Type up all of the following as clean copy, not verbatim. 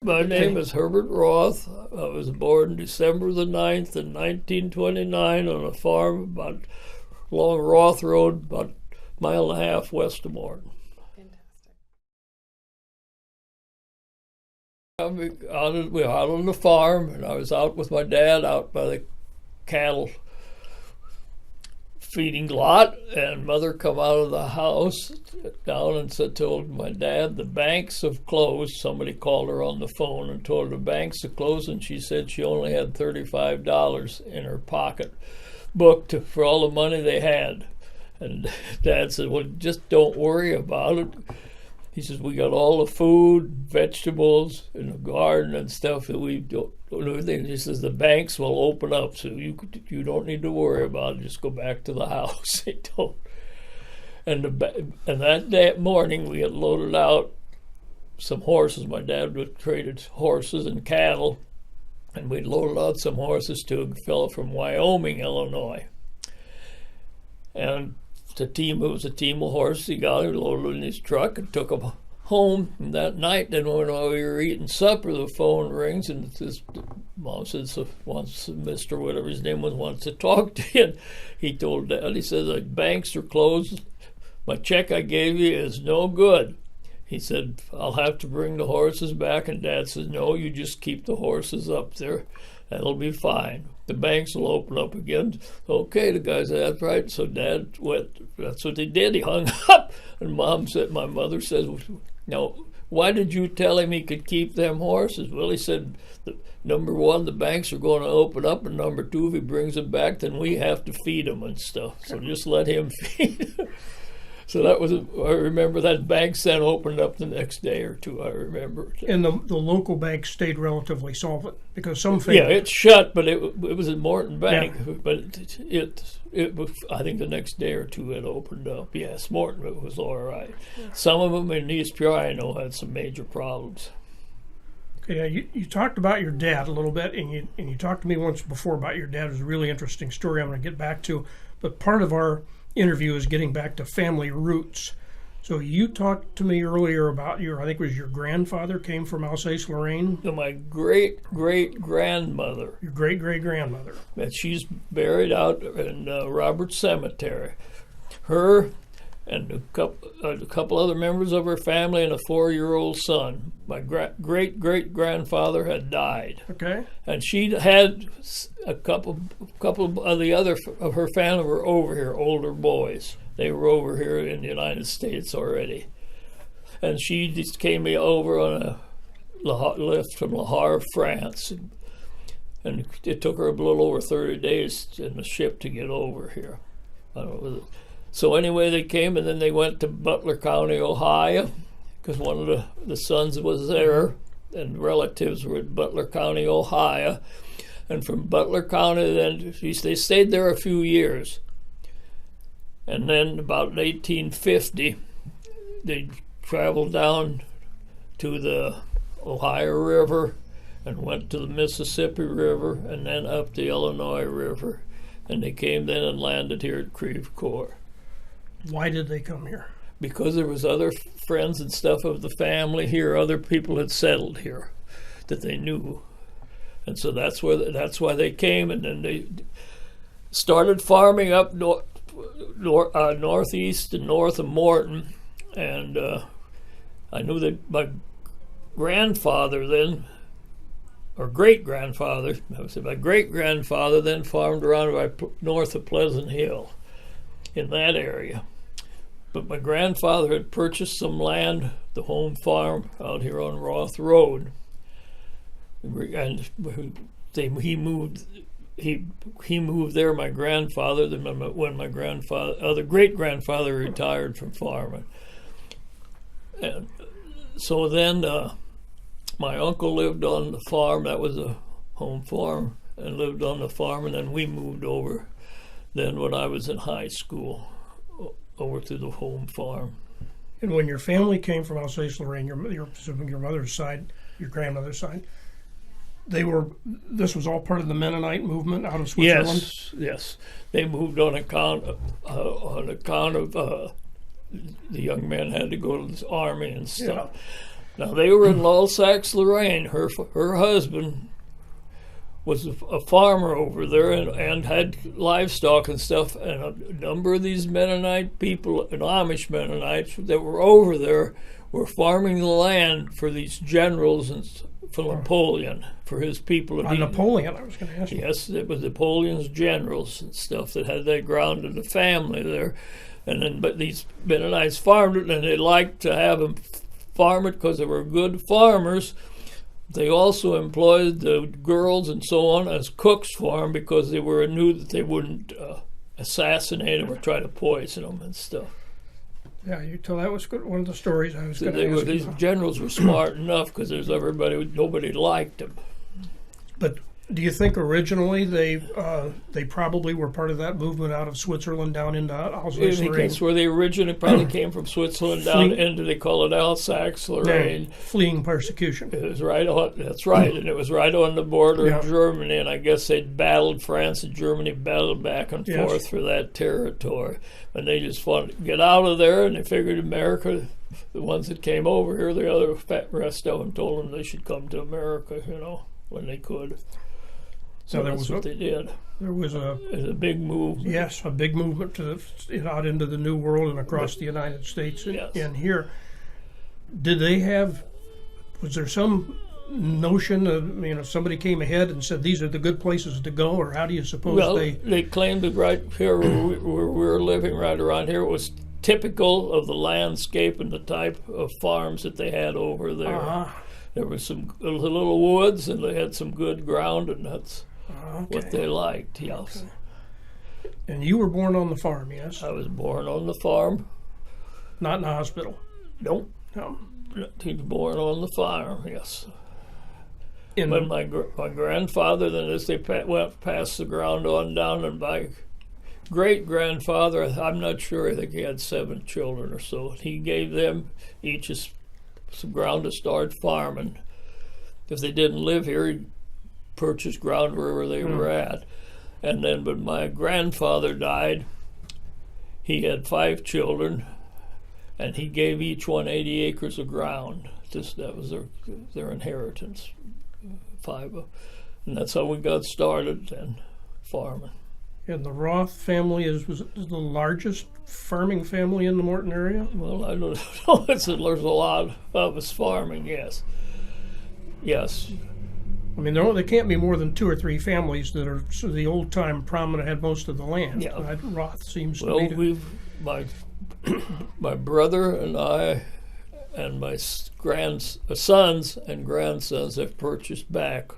My name is Herbert Roth. I was born December the 9th in 1929 on a farm about along Roth Road, about a mile and a half west of Morton. Fantastic. We were out on the farm, and I was out with my dad out by the cattle feeding lot, and Mother come out of the house down and told my dad the banks have closed. Somebody called her on the phone and told her the banks have closed, and she said she only had $35 in her pocket book for all the money they had. And Dad said, well, just don't worry about it. He says, we got all the food, vegetables in the garden and stuff that we don't do anything. He says, the banks will open up, so you don't need to worry about it. Just go back to the house. They don't. And that morning we had loaded out some horses. My dad had traded horses and cattle, and we'd loaded out some horses to a fellow from Wyoming, Illinois. And it was a team of horses. He got it, loaded in his truck, and took them home. And that night, then when we were eating supper, the phone rings, and this mom says, wants Mr. whatever his name was, wants to talk to you. And he told Dad, he said, the banks are closed. My check I gave you is no good. He said, I'll have to bring the horses back. And Dad says, no, you just keep the horses up there. That'll be fine. The banks will open up again. Okay, the guy said, that's right. So Dad went, that's what he did. He hung up. And my mother says, now, why did you tell him he could keep them horses? Well, he said, number one, the banks are going to open up, and number two, if he brings them back, then we have to feed them and stuff. So just let him feed them. So that was, I remember that banks then opened up the next day or two, I remember. And the local bank stayed relatively solvent because some failed. Yeah, it shut, but it was a Morton Bank. Yeah. But it was, I think the next day or two it opened up. Yes, Morton, it was all right. Yeah. Some of them in East Peoria, I know, had some major problems. Okay, you talked about your dad a little bit, and you talked to me once before about your dad. It was a really interesting story I'm going to get back to. But part of our interview is getting back to family roots. So you talked to me earlier about I think it was your grandfather came from Alsace-Lorraine? My great-great-grandmother. Your great-great-grandmother. And she's buried out in Roberts Cemetery. Her and a couple other members of her family and a 4-year-old son. My great-great-grandfather had died. Okay. And she had a couple of the other of her family were over here, older boys. They were over here in the United States already. And she just came over on a lift from Le Havre, France. And it took her a little over 30 days in the ship to get over here. So anyway, they came, and then they went to Butler County, Ohio, because one of the sons was there, and relatives were in Butler County, Ohio. And from Butler County, then they stayed there a few years. And then about 1850, they traveled down to the Ohio River and went to the Mississippi River and then up the Illinois River. And they came then and landed here at Creve Coeur. Why did they come here? Because there was other friends and stuff of the family here. Other people had settled here that they knew. And so that's why they came, and then they started farming up northeast and north of Morton. And I knew that my grandfather then, or great-grandfather, my great-grandfather then farmed around north of Pleasant Hill in that area. But my grandfather had purchased some land, the home farm out here on Roth Road. And he moved there, my grandfather, when my great-grandfather retired from farming. And so then my uncle lived on the farm. That was a home farm, and lived on the farm, and then we moved over then when I was in high school over to the home farm. And when your family came from Alsace-Lorraine, your mother's side, your grandmother's side, this was all part of the Mennonite movement out of Switzerland? Yes. They moved on account of the young men had to go to the army and stuff. Now, they were in Saxe-Lorraine. Her husband was a farmer over there and had livestock and stuff, and a number of these Mennonite people and Amish Mennonites that were over there were farming the land for these generals and for Napoleon, for his people. Napoleon, I was going to ask you. Yes, it was Napoleon's generals and stuff that had that ground in the family there. And then, but these Mennonites farmed it, and they liked to have them farm it because they were good farmers. They also employed the girls and so on as cooks for them because they knew that they wouldn't assassinate them or try to poison them and stuff. Yeah, you tell that was good. One of the stories I was going to ask you. These generals were smart enough because nobody liked them. But do you think originally they probably were part of that movement out of Switzerland down into Alsace-Lorraine? I think that's where they originally probably came from, Switzerland down into, they call it Alsace-Lorraine. Fleeing persecution. It was right on, that's right, and it was right on the border of Germany, and I guess they'd battled, France and Germany battled back and forth for that territory. And they just wanted to get out of there, and they figured America, the ones that came over here, the rest of them told them they should come to America, when they could. So that's what they did. There was a big movement. Yes, a big movement out into the New World and across the United States and here. Was there some notion of, if somebody came ahead and said these are the good places to go, or how do you suppose they claimed it right here where we were living right around here. It was typical of the landscape and the type of farms that they had over there. There was some little woods, and they had some good ground, and that's what they liked, yes. Okay. And you were born on the farm, yes? I was born on the farm. Not in a hospital? Nope. No. He was born on the farm, yes. But my grandfather, then as they went past the ground on down, and my great-grandfather, I'm not sure, I think he had 7 children or so. He gave them each some ground to start farming. If they didn't live here, he'd purchase ground wherever they were at. And then when my grandfather died, he had 5 children, and he gave each one 80 acres of ground. That was their inheritance, 5. And that's how we got started and farming. And the Roth family was the largest farming family in the Morton area? Well, I don't know. There's a lot of us farming, yes. Yes. I mean, there can't be more than 2 or 3 families that are sort of the old-time prominent, had most of the land. Yeah. Roth seems to be... My brother and I and my sons and grandsons have purchased back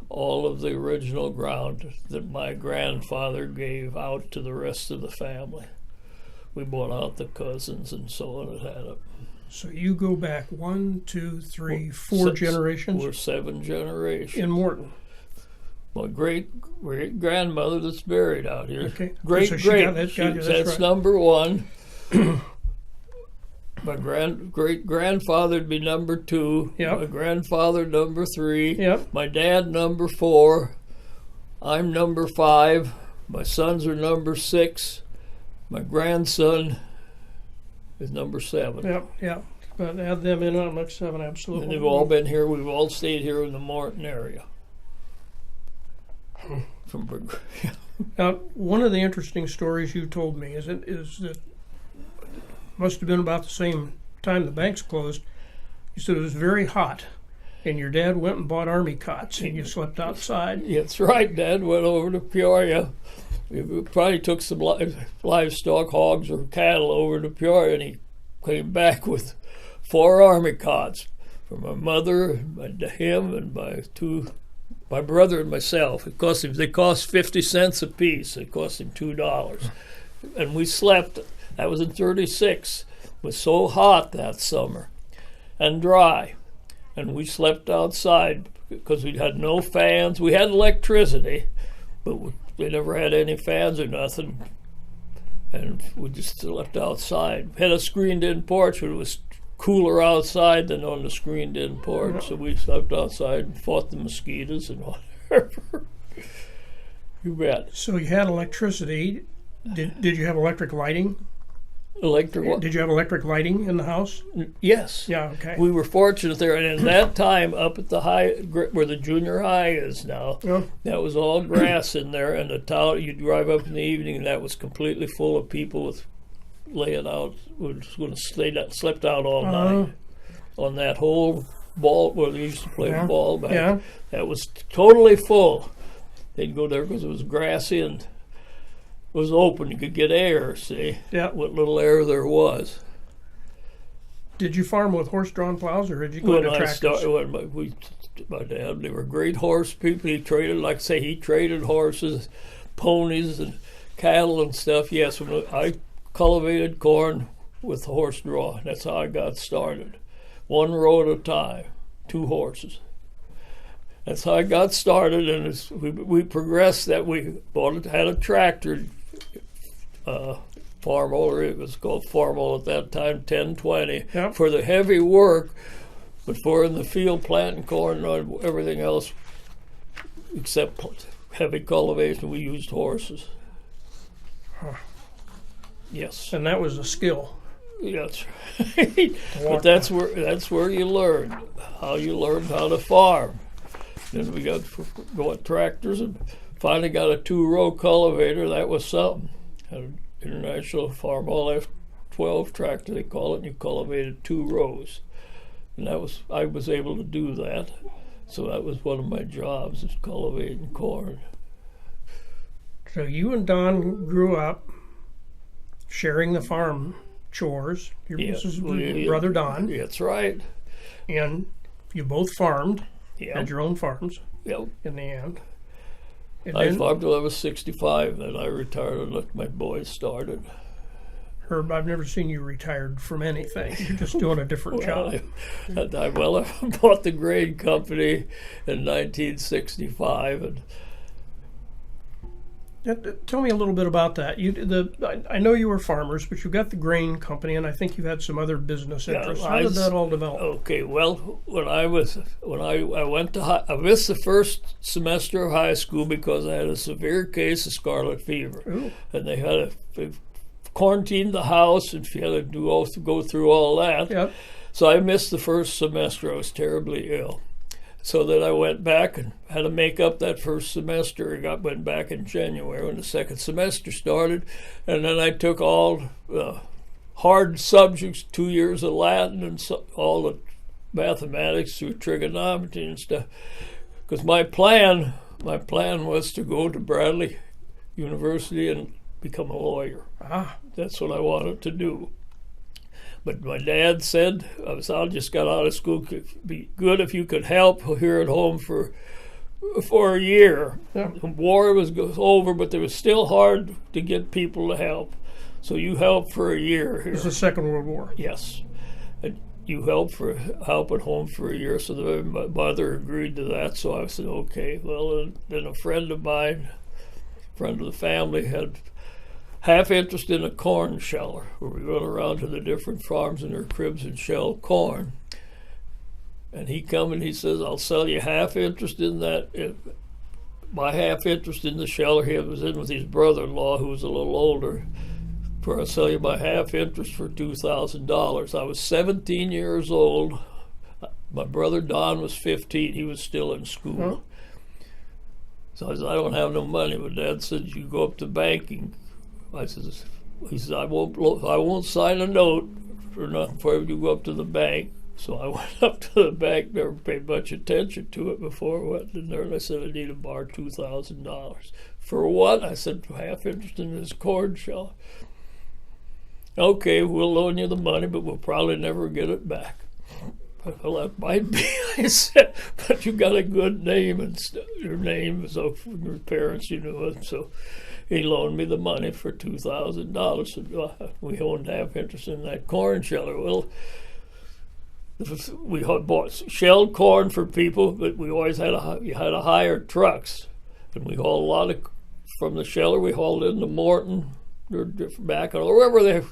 all of the original ground that my grandfather gave out to the rest of the family. We bought out the cousins and so on. It had it. So you go back 1, 2, 3, 4 generations? We're 7 generations. In Morton? My great-grandmother that's buried out here. Okay. That's number 1. My great-grandfather would be number 2. Yep. My grandfather number 3. Yep. My dad number 4. I'm number 5. My sons are number 6. My grandson is number 7. Yep. But add them in on next 7, absolutely. And they've all been here. We've all stayed here in the Morton area. Now, one of the interesting stories you told me is that must have been about the same time the banks closed. You said it was very hot, and your dad went and bought army cots, and you slept outside. That's right. Dad went over to Peoria. We probably took some livestock, hogs or cattle over to Peoria, and he came back with 4 army cots for my mother, him, and my brother and myself. They cost 50 cents a piece. It cost him $2, and we slept. That was in '36. It was so hot that summer and dry. And we slept outside because we had no fans. We had electricity, but we never had any fans or nothing. And we just slept outside. Had a screened-in porch, but it was cooler outside than on the screened-in porch. So we slept outside and fought the mosquitoes and whatever. You bet. So you had electricity. Did you have electric lighting? Electric. Did you have electric lighting in the house? Yes. Yeah, okay. We were fortunate there, and in that time, up at the high, where the junior high is now, Yeah. that was all grass in there, and the town, you'd drive up in the evening, and that was completely full of people with laying out, was going to slept out all night on that whole ball where they used to play ball back. Yeah. That was totally full. They'd go there because it was grassy and it was open. You could get air, see? Yeah. What little air there was. Did you farm with horse-drawn plows, or did you go into tractors? My dad, they were great horse people. He traded, like I say, he traded horses, ponies, and cattle and stuff. Yes, I cultivated corn with horse draw. That's how I got started. One row at a time, 2 horses. That's how I got started, and we progressed. That we had a tractor, Farmall, it was called Farmall at that time, 1020, for the heavy work, but for in the field planting corn and everything else, except heavy cultivation, we used horses. Yes. And that was a skill. Yes. But that's where you learn how to farm. Then we got tractors and finally got a 2-row cultivator. That was something. Had an International Farmall F12 tractor, they call it, and you cultivated 2 rows. And I was able to do that. So that was one of my jobs, is cultivating corn. So you and Don grew up sharing the farm chores. This is brother Don. That's right. And you both farmed, Yep. had your own farms Yep. in the end. And I then, farmed till I was 65, then I retired and let my boys started. Herb, I've never seen you retired from anything. You're just doing a different job. I bought the grain company in 1965, and tell me a little bit about that. I know you were farmers, but you got the grain company, and I think you had some other business interests. How did that all develop? Okay, well, I missed the first semester of high school because I had a severe case of scarlet fever. Ooh. And they had to quarantine the house, and you had to go through all that. Yep. So I missed the first semester. I was terribly ill. So then I went back and had to make up that first semester. I went back in January when the second semester started. And then I took all hard subjects, 2 years of Latin and all the mathematics through trigonometry and stuff. Because my plan was to go to Bradley University and become a lawyer. That's what I wanted to do. But my dad said, I just got out of school, it'd be good if you could help here at home for a year. Yeah. The war was over, but it was still hard to get people to help. So you help for a year here. It was the Second World War. Yes. And you help at home for a year. So my mother agreed to that. So I said, okay. Well, then a friend of mine, friend of the family, had half interest in a corn sheller, where we went around to the different farms in their cribs and shell corn. And he come and he says, I'll sell you half interest in that. My half interest in the sheller, he was in with his brother-in-law, who was a little older, for I'll sell you my half interest for $2,000. I was 17 years old. My brother Don was 15. He was still in school. So I said, I don't have no money. But Dad said, you go up to banking. He says, I won't sign a note for nothing for you to go up to the bank. So I went up to the bank, never paid much attention to it before I went in there, and I said, I need to borrow $2,000. For what? I said, half interest in this corn sheller. Okay, we'll loan you the money, but we'll probably never get it back. Well, that might be, I said, but you got a good name, and your name, so from your parents, you know it, so he loaned me the money for $2,000. So we owned half interest in that corn sheller. Well, we bought shelled corn for people, but we always had to hire trucks, and we hauled a lot from the sheller. We hauled into Morton, or back, or wherever the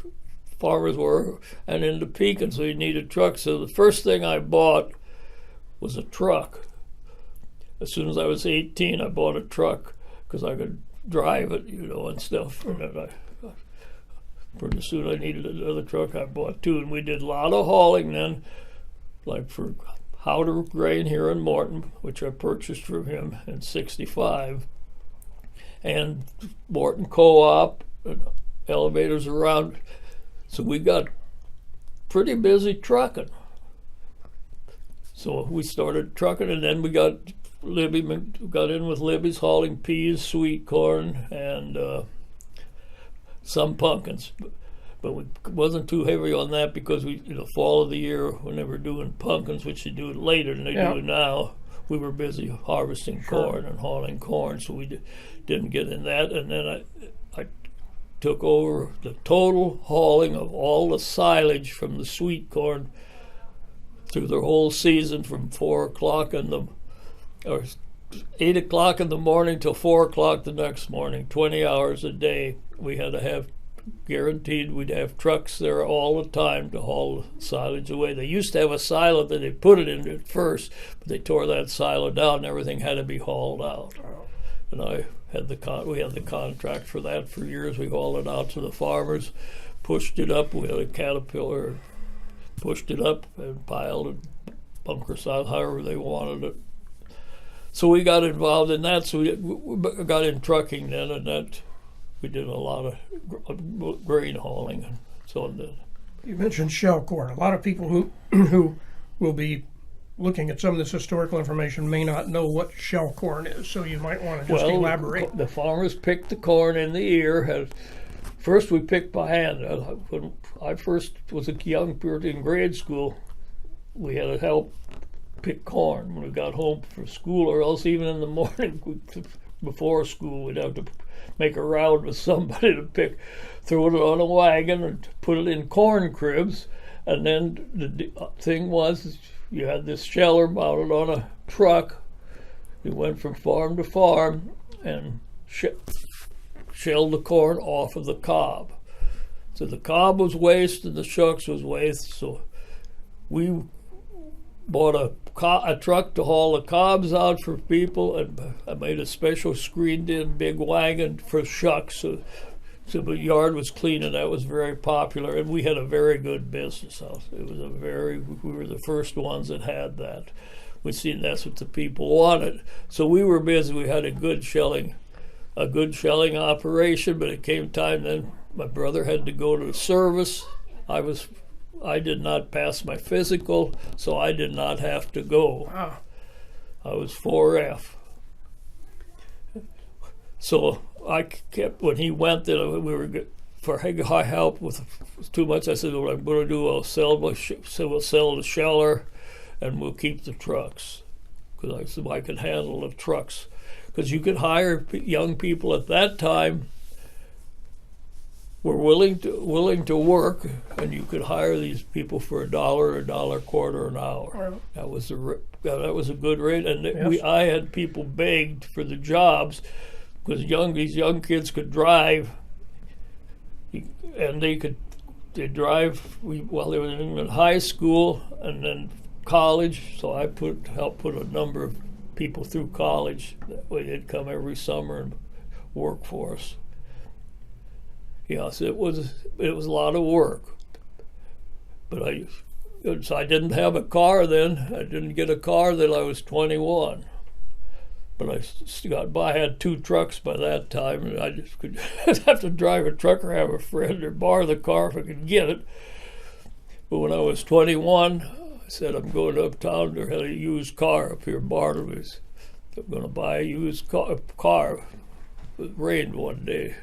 farmers were, and into Pekin. So you needed trucks. So the first thing I bought was a truck. As soon as I was 18, I bought a truck because I could drive it, and stuff. And then Pretty soon I needed another truck. I bought two, and we did a lot of hauling then, like for Howder Grain here in Morton, which I purchased from him in '65, and Morton Co-op, and elevators around. So we got pretty busy trucking. So we started trucking, and then we got in with Libby's hauling peas, sweet corn, and some pumpkins. But we wasn't too heavy on that because we, in the fall of the year, when they were doing pumpkins, which they do it later than they do now, we were busy harvesting corn and hauling corn, so we didn't get in that. And then I took over the total hauling of all the silage from the sweet corn through the whole season, from 4 o'clock or 8 o'clock in the morning till 4 o'clock the next morning, 20 hours a day. We had to have guaranteed we'd have trucks there all the time to haul the silage away. They used to have a silo that they put it in at first, but they tore that silo down and everything had to be hauled out. And we had the contract for that for years. We hauled it out to the farmers, pushed it up. We had a Caterpillar, pushed it up and piled it, bunker side, however they wanted it. So we got involved in that. So we got in trucking then, and that we did a lot of grain hauling and so on. You mentioned shell corn. A lot of people who will be looking at some of this historical information may not know what shell corn is, so you might want to just elaborate. The farmers picked the corn in the ear. First we picked by hand. When I first was a young person in grade school, we had to help pick corn when we got home from school, or else even in the morning before school we'd have to make a round with somebody to pick, throw it on a wagon and put it in corn cribs. And then the thing was, you had this sheller mounted on a truck. You went from farm to farm and shelled the corn off of the cob. So the cob was waste and the shucks was waste. So we bought a truck to haul the cobs out for people, and I made a special screened-in big wagon for shucks. So the yard was clean, and that was very popular. And we had a very good business house. We were the first ones that had that. We seen that's what the people wanted. So we were busy. We had a good shelling operation. But it came time then. My brother had to go to the service. I did not pass my physical, so I did not have to go. Wow. I was 4F. So I kept, when he went, then we were for high help with too much. I said, what I'm going to do, we'll sell the sheller, and we'll keep the trucks, because I said I could handle the trucks. Because you could hire young people at that time were willing to work, and you could hire these people for $1.25 an hour. Wow. That was a good rate, and Yes. I had people begged for the jobs because these young kids could drive, and they drive while they were in high school and then college. So I helped put a number of people through college. That way they'd come every summer and work for us. Yes, it was a lot of work, but I didn't have a car then. I didn't get a car until I was 21, but I got by. I had 2 trucks by that time, and I just could have to drive a truck or have a friend or borrow the car if I could get it. But when I was 21, I said, I'm going uptown. There had a used car up here in Bartleby's. I'm going to buy a used car. It rained one day.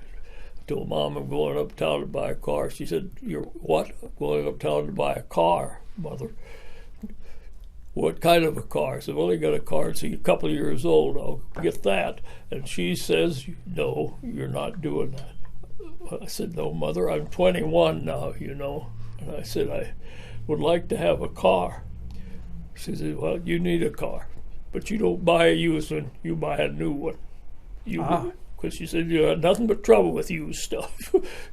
I told Mom I'm going uptown to buy a car. She said, "You're what?" "I'm going uptown to buy a car, Mother." "What kind of a car?" I said, "Well, I got a car. It's a couple of years old. I'll get that." And she says, "No, you're not doing that." I said, "No, Mother, I'm 21 now, you know." And I said, "I would like to have a car." She said, "Well, you need a car, but you don't buy a used one. You buy a new one." Because she said, "You had nothing but trouble with used stuff."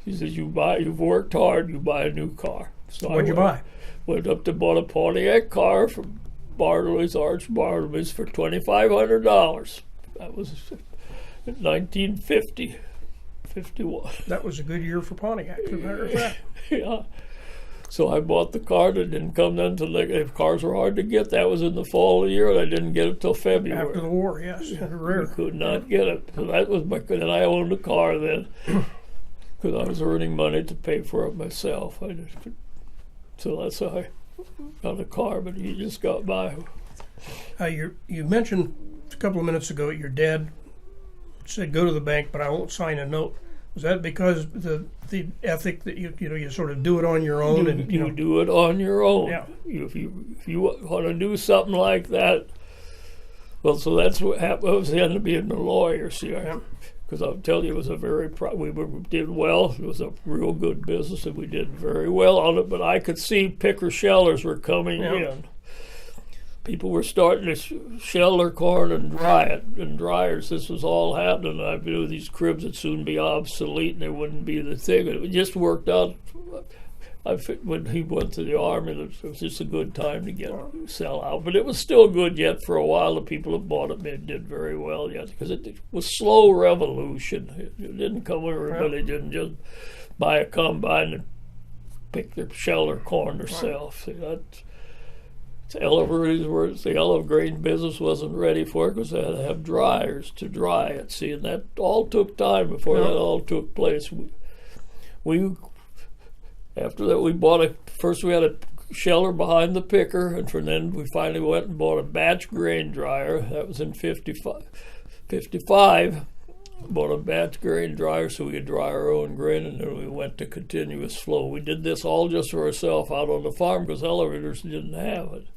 She said, "You've worked hard, you buy a new car." So What'd you buy? Went up to bought a Pontiac car from Arch Bartleby's for $2,500. That was in 1950. 51. That was a good year for Pontiac, as a matter of fact. Yeah. So I bought the car. It didn't come then until if cars were hard to get. That was in the fall of the year, and I didn't get it till February. After the war, yes. Rare. I could not get it. So that was my. And I owned a car then, because I was earning money to pay for it myself. So that's how I got a car. But you just got by. You mentioned a couple of minutes ago your dad said go to the bank, but I won't sign a note. Was that because the ethic that you sort of do it on your own? You do it on your own. Yeah. If you want to do something like that, well, so that's what happened. I was the end of being a lawyer, see, because I'll tell you, it was a very we did well. It was a real good business, and we did very well on it. But I could see picker shellers were coming in. People were starting to shell their corn and dry it in dryers. This was all happening. I knew these cribs would soon be obsolete and they wouldn't be the thing. It just worked out. When he went to the army, it was just a good time to sell out. But it was still good yet for a while. The people that bought it did very well yet, because it was slow revolution. It didn't come where everybody didn't just buy a combine and shell their corn themselves. See, the olive grain business wasn't ready for it because they had to have dryers to dry it. See, and that all took time before that all took place. After that, we bought first we had a sheller behind the picker, and then we finally went and bought a batch grain dryer. That was in 55. Bought a batch grain dryer so we could dry our own grain, and then we went to continuous flow. We did this all just for ourselves out on the farm because elevators didn't have it.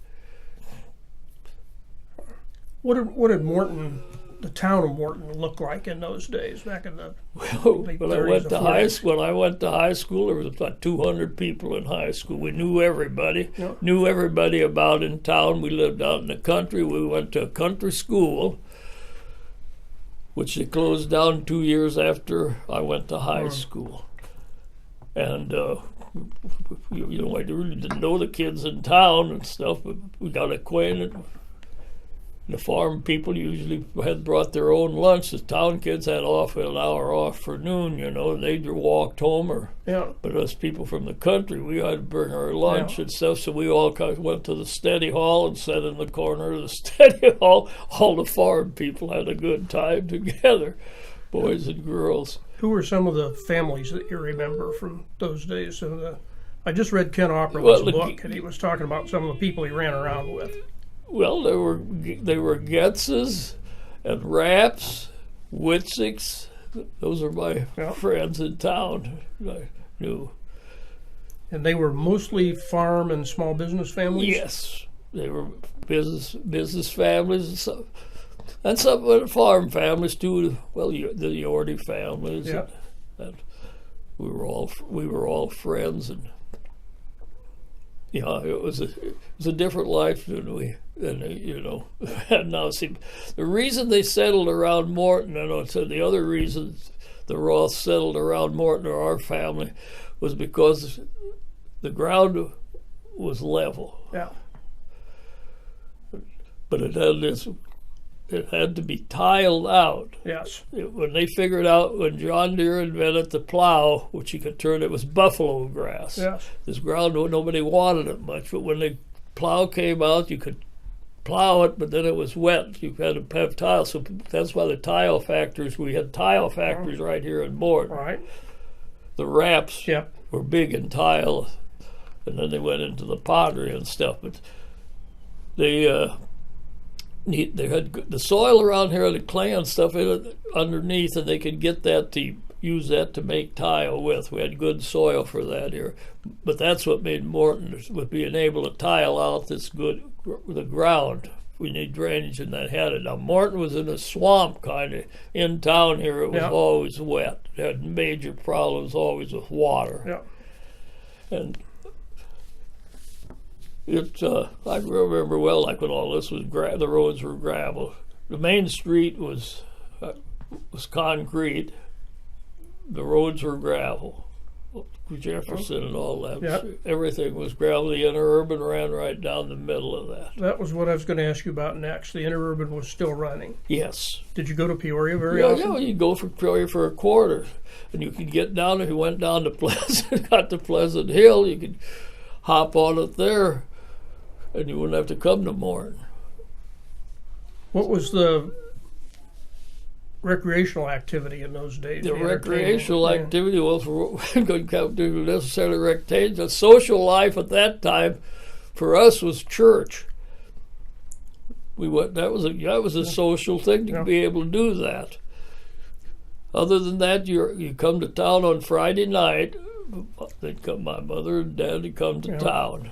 What did Morton, the town of Morton, look like in those days, back in the late 30s when I went to high school, there was about 200 people in high school. We knew everybody, knew everybody about in town. We lived out in the country. We went to a country school, which they closed down 2 years after I went to high school. And I really didn't know the kids in town and stuff, but we got acquainted. The farm people usually had brought their own lunch. The town kids had an hour off for noon, and they walked home. But us people from the country, we had to bring our lunch and stuff. So we all went to the study hall and sat in the corner of the study hall. All the farm people had a good time together, boys and girls. Who were some of the families that you remember from those days? I just read Ken Opperman's book, and he was talking about some of the people he ran around with. Well, they were Getzes and Rapps, Witzicks. Those are my friends in town. I knew. And they were mostly farm and small business families? Yes, they were business families and some farm families too. Well, the Yorty families. And we were all friends, and it was a different life than And now, see, the reason they settled around Morton, the other reason the Roths settled around Morton or our family was because the ground was level. Yeah. But it had to be tiled out. Yes. When they figured out, when John Deere invented the plow, which you could turn, it was buffalo grass. Yes. This ground, nobody wanted it much, but when the plow came out, you could plow it, but then it was wet. You had to have tile, so that's why we had tile factories right here in Morton. Right. The Rapps were big in tile, and then they went into the pottery and stuff, but they had the soil around here, the clay and stuff underneath, and they could get that to use that to make tile with. We had good soil for that here, but that's what made Morton, was being able to tile out the ground. We need drainage, and that had it. Now Morton was in a swamp kind of in town here. It was always wet. It had major problems always with water. And I remember well, like when all this was the roads were gravel. The main street was concrete. The roads were gravel. Jefferson and all that. Yeah. Everything was gravel. The interurban ran right down the middle of that. That was what I was going to ask you about next. The interurban was still running. Yes. Did you go to Peoria very often? Yeah, you go for Peoria for a quarter. And you could get down, if you went down to Pleasant, got to Pleasant Hill, you could hop on it there, and you wouldn't have to come to Morton. What was the recreational activity in those days? The recreational activity was going to do necessarily recreation. The social life at that time for us was church. We went. That was a social thing to be able to do that. Other than that, you come to town on Friday night. They'd come. My mother and dad would come to town.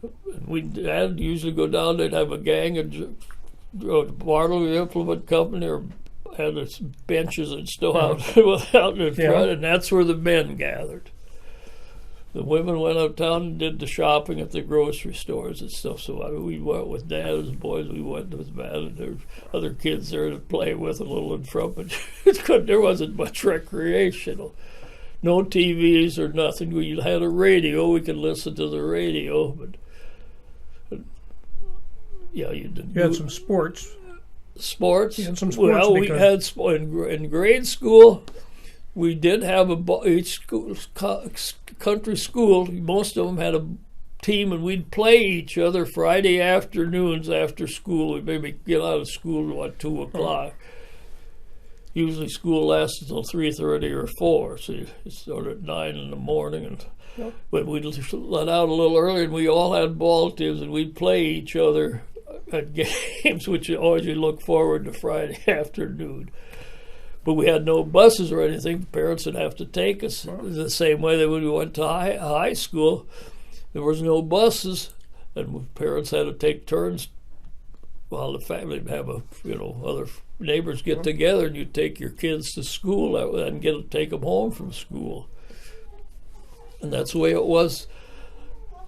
Dad usually go down. They'd have a gang of Bartley Implement Company or had its benches and stuff out in front, and that's where the men gathered. The women went uptown and did the shopping at the grocery stores and stuff. So we went with Dad as boys. We went with Matt, and there were other kids there to play with a little in front, but there wasn't much recreational. No TVs or nothing. We had a radio. We could listen to the radio, but yeah, you did. You had some sports. Sports. You had some sports. Well, we had in grade school. We did have each school, country school. Most of them had a team, and we'd play each other Friday afternoons after school. We'd maybe get out of school at 2 o'clock. Usually school lasted until 3:30 or 4, so you started at 9 in the morning. But we'd let out a little early, and we all had ball teams, and we'd play each other at games, which you always look forward to Friday afternoon. But we had no buses or anything. Parents would have to take us the same way that when we went to high school. There was no buses, and parents had to take turns while the family would have other neighbors get together, and you'd take your kids to school and take them home from school. And that's the way it was.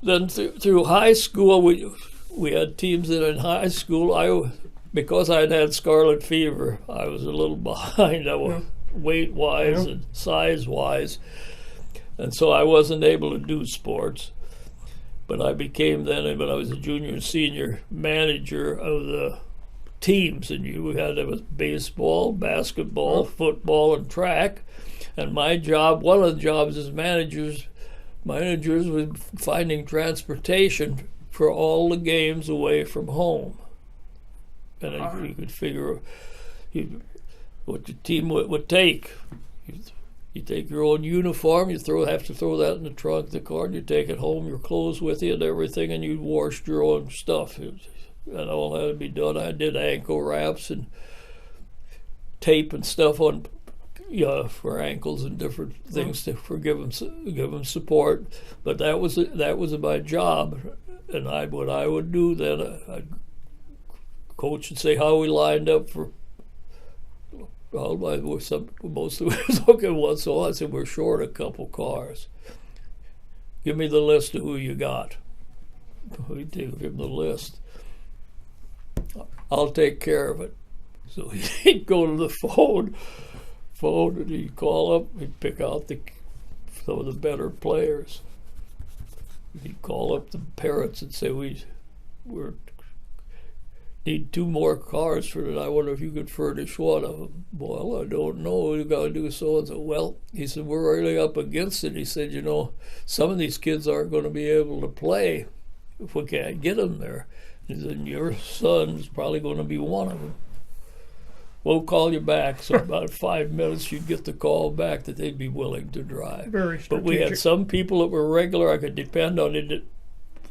Then through high school, we had teams in high school. Because I'd had scarlet fever, I was a little behind weight-wise and size-wise, and so I wasn't able to do sports. But I became then, when I was a junior and senior, manager of the teams, and we had baseball, basketball, football, and track. And my job, one of the jobs as managers was finding transportation for all the games away from home. And you could figure what your team would take. You take your own uniform, you have to throw that in the trunk of the car, and you take it home, your clothes with you and everything, and you washed your own stuff. And all had to be done. I did ankle wraps and tape and stuff on for ankles and different things to give them support. But that was my job, and what I would do then. Coach would say how we lined up for. Most of it was looking once in a while. I said, we're short a couple cars. Give me the list of who you got. We'd give him the list. I'll take care of it. So he'd go to the phone, and he'd call up. He'd pick out some of the better players. He'd call up the parents and say, we're need 2 more cars for it. I wonder if you could furnish one of them. Well, I don't know. You got to do so and so. Well, he said, we're really up against it. He said, some of these kids aren't going to be able to play if we can't get them there. He said, your son is probably going to be one of them. We'll call you back. So about 5 minutes, you'd get the call back that they'd be willing to drive. Very strategic. But we had some people that were regular. I could depend on it.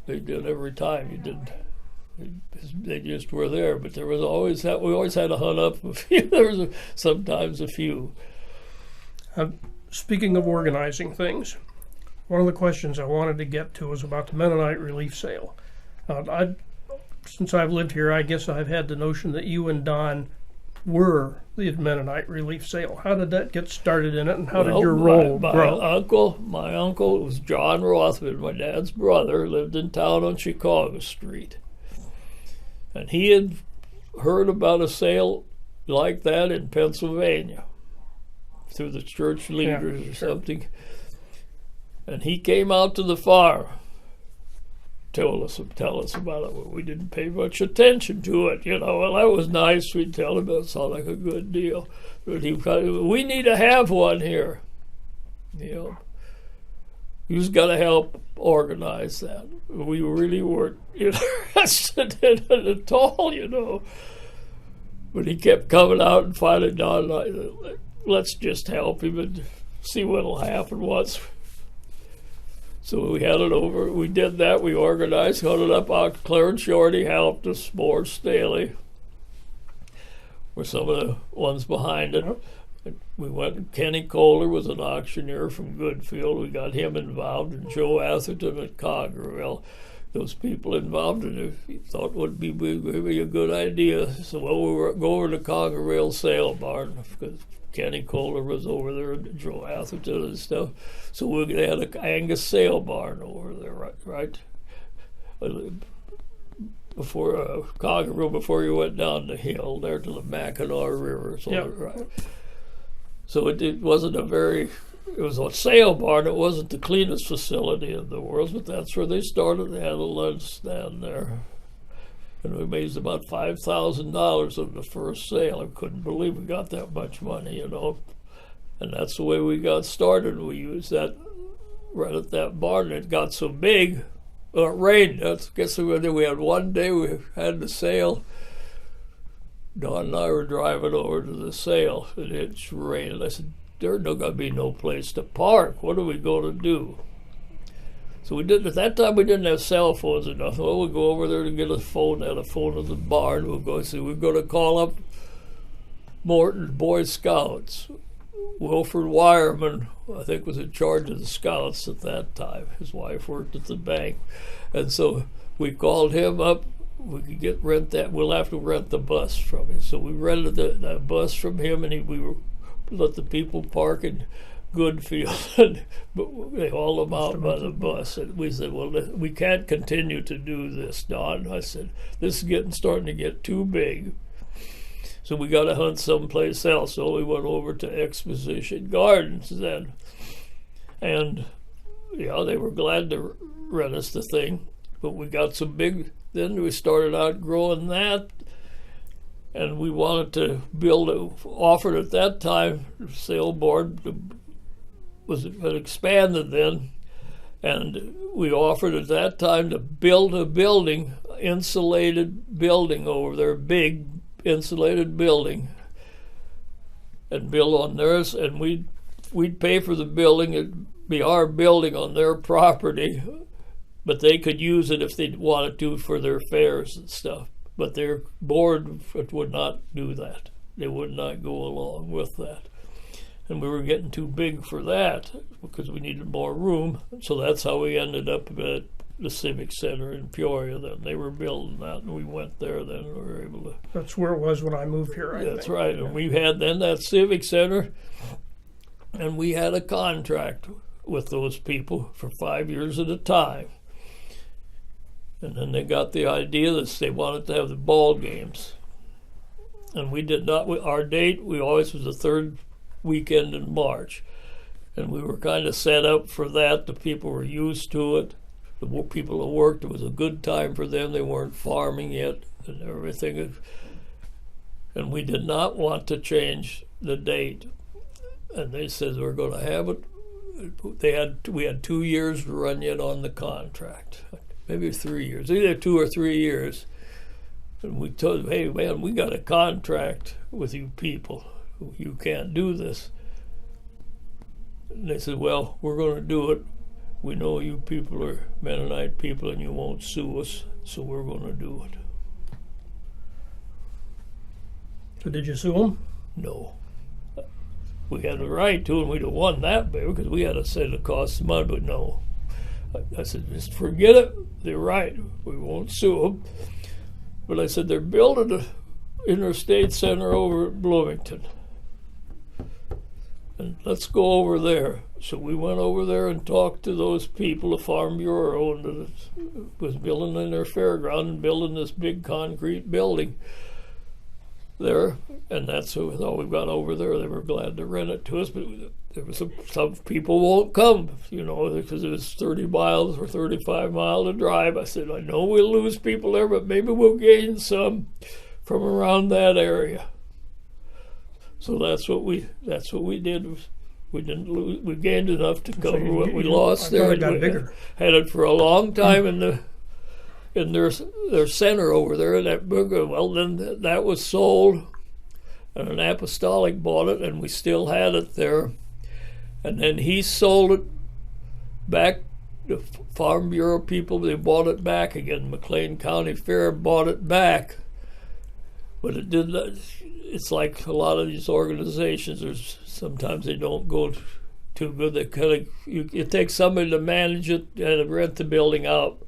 They did every time. You didn't. They just were there, but there was always that. We always had to hunt up a few. There was sometimes a few. Speaking of organizing things, one of the questions I wanted to get to was about the Mennonite relief sale. Since I've lived here, I guess I've had the notion that you and Don were the Mennonite relief sale. How did that get started in it, and how did your role grow? My uncle was John Roth, my dad's brother, lived in town on Chicago Street. And he had heard about a sale like that in Pennsylvania through the church leaders or something. And he came out to the farm, tell us about it. Well, we didn't pay much attention to it, you know. Well, that was nice. We'd tell him that sounded like a good deal. But we need to have one here, you know. You've got to help organize that. We really weren't interested in it at all, you know. But he kept coming out and finally, Don, let's just help him and see what'll happen once. So we had it over. We did that. We organized, got it up. Clarence Shorty helped us. Morris Staley were some of the ones behind it. We went. Kenny Kohler was an auctioneer from Goodfield. We got him involved, and Joe Atherton at Coggerville. Those people involved in it. He thought it would be a good idea. So we were go over to Coggerville sale barn because Kenny Kohler was over there, and Joe Atherton and stuff. So we had an Angus sale barn over there, right? Before Coggerville, before you went down the hill there to the Mackinac River. So, yep. Right. So it wasn't it was a sale barn. It wasn't the cleanest facility in the world, but that's where they started. They had a lunch stand there. And we made about $5,000 on the first sale. I couldn't believe we got that much money, you know. And that's the way we got started. We used that right at that barn. It got so big. Well, it rained. I guess we had one day we had the sale. Don and I were driving over to the sale, and it's raining. I said, there's not going to be no place to park. What are we going to do? So we didn't. At that time, we didn't have cell phones or nothing. Well, we'll go over there to get a phone. Had a phone at the barn. We'll go see. We're going to call up Morton Boy Scouts. Wilford Wireman, I think, was in charge of the Scouts at that time. His wife worked at the bank, and so we called him up. We could rent that. We'll have to rent the bus from him. So we rented that bus from him, and we let the people park in Goodfield, but they hauled them out by the bus. And we said, well, we can't continue to do this, Don. I said, this is starting to get too big. So we got to hunt someplace else. So we went over to Exposition Gardens then. And, yeah, they were glad to rent us the thing. But we got so big, then we started out growing that. And we wanted to offered at that time, the sale board had expanded then. And we offered at that time to build a building, insulated building over there, big insulated building, and build on theirs, and we'd pay for the building. It'd be our building on their property, but they could use it if they wanted to for their fairs and stuff. But their board would not do that. They would not go along with that. And we were getting too big for that because we needed more room. So that's how we ended up at the Civic Center in Peoria. Then they were building that, and we went there then. And we were able to. That's where it was when I moved here, That's right. And we had then that Civic Center, and we had a contract with those people for 5 years at a time. And then they got the idea that they wanted to have the ball games. And we did not, our date, we always was the third weekend in March. And we were kind of set up for that. The people were used to it. The people who worked, it was a good time for them. They weren't farming yet and everything. And we did not want to change the date. And they said, we're going to have it. We had 2 years to run yet on the contract. Maybe 3 years, either 2 or 3 years. And we told them, hey, man, we got a contract with you people. You can't do this. And they said, well, we're going to do it. We know you people are Mennonite people and you won't sue us, so we're going to do it. So did you sue them? No. We had the right to, and we'd have won that big because we had to say the cost of money, but no. I said, just forget it. They're right. We won't sue them. But I said, they're building an interstate center over at Bloomington. And let's go over there. So we went over there and talked to those people, the Farm Bureau, and was building in their fairground and building this big concrete building there. And that's how we got over there. They were glad to rent it to us. But some people won't come, because it was 30 miles or 35 mile to drive. I said, I know we'll lose people there, but maybe we'll gain some from around that area. So that's what we did. We didn't lose. We gained enough to cover what we lost there. It got bigger. Had it for a long time in their center over there in that burger. Well, then that was sold, and an apostolic bought it, and we still had it there. And then he sold it back. The Farm Bureau people, they bought it back again. McLean County Fair bought it back, but it did not. It's like a lot of these organizations. Sometimes they don't go too good. They it takes somebody to manage it and rent the building out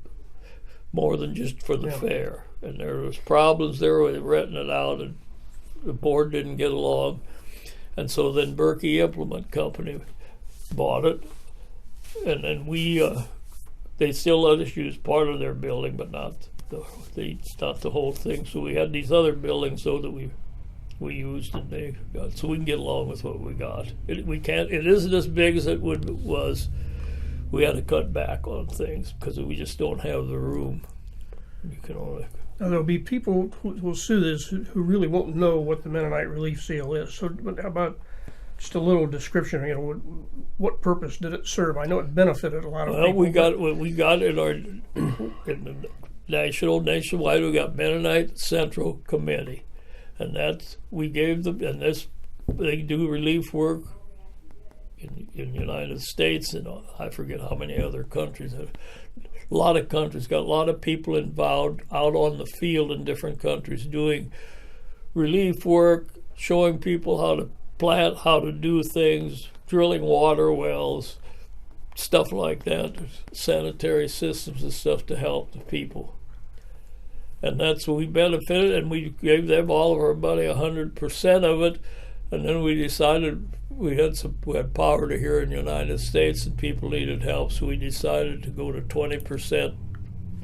more than just for the fair. And there was problems there with renting it out, and the board didn't get along. And so then Berkey Implement Company bought it, and then they still let us use part of their building, but not the whole thing. So we had these other buildings though that we used, and they got, so we can get along with what we got. It isn't as big as it was. We had to cut back on things because we just don't have the room. You can only. Now, there'll be people who will see this who really won't know what the Mennonite Relief Sale is. So how about just a little description? What purpose did it serve? I know it benefited a lot of people. Well, we got in the nationwide. We got Mennonite Central Committee. And we gave them, and they do relief work in the United States, and I forget how many other countries. A lot of countries got a lot of people involved out on the field in different countries doing relief work, showing people how to plant, how to do things, drilling water wells, stuff like that, sanitary systems and stuff to help the people. And that's what we benefited, and we gave them all of our money, 100% of it. And then we decided we had poverty here in the United States, and people needed help, so we decided to go to 20%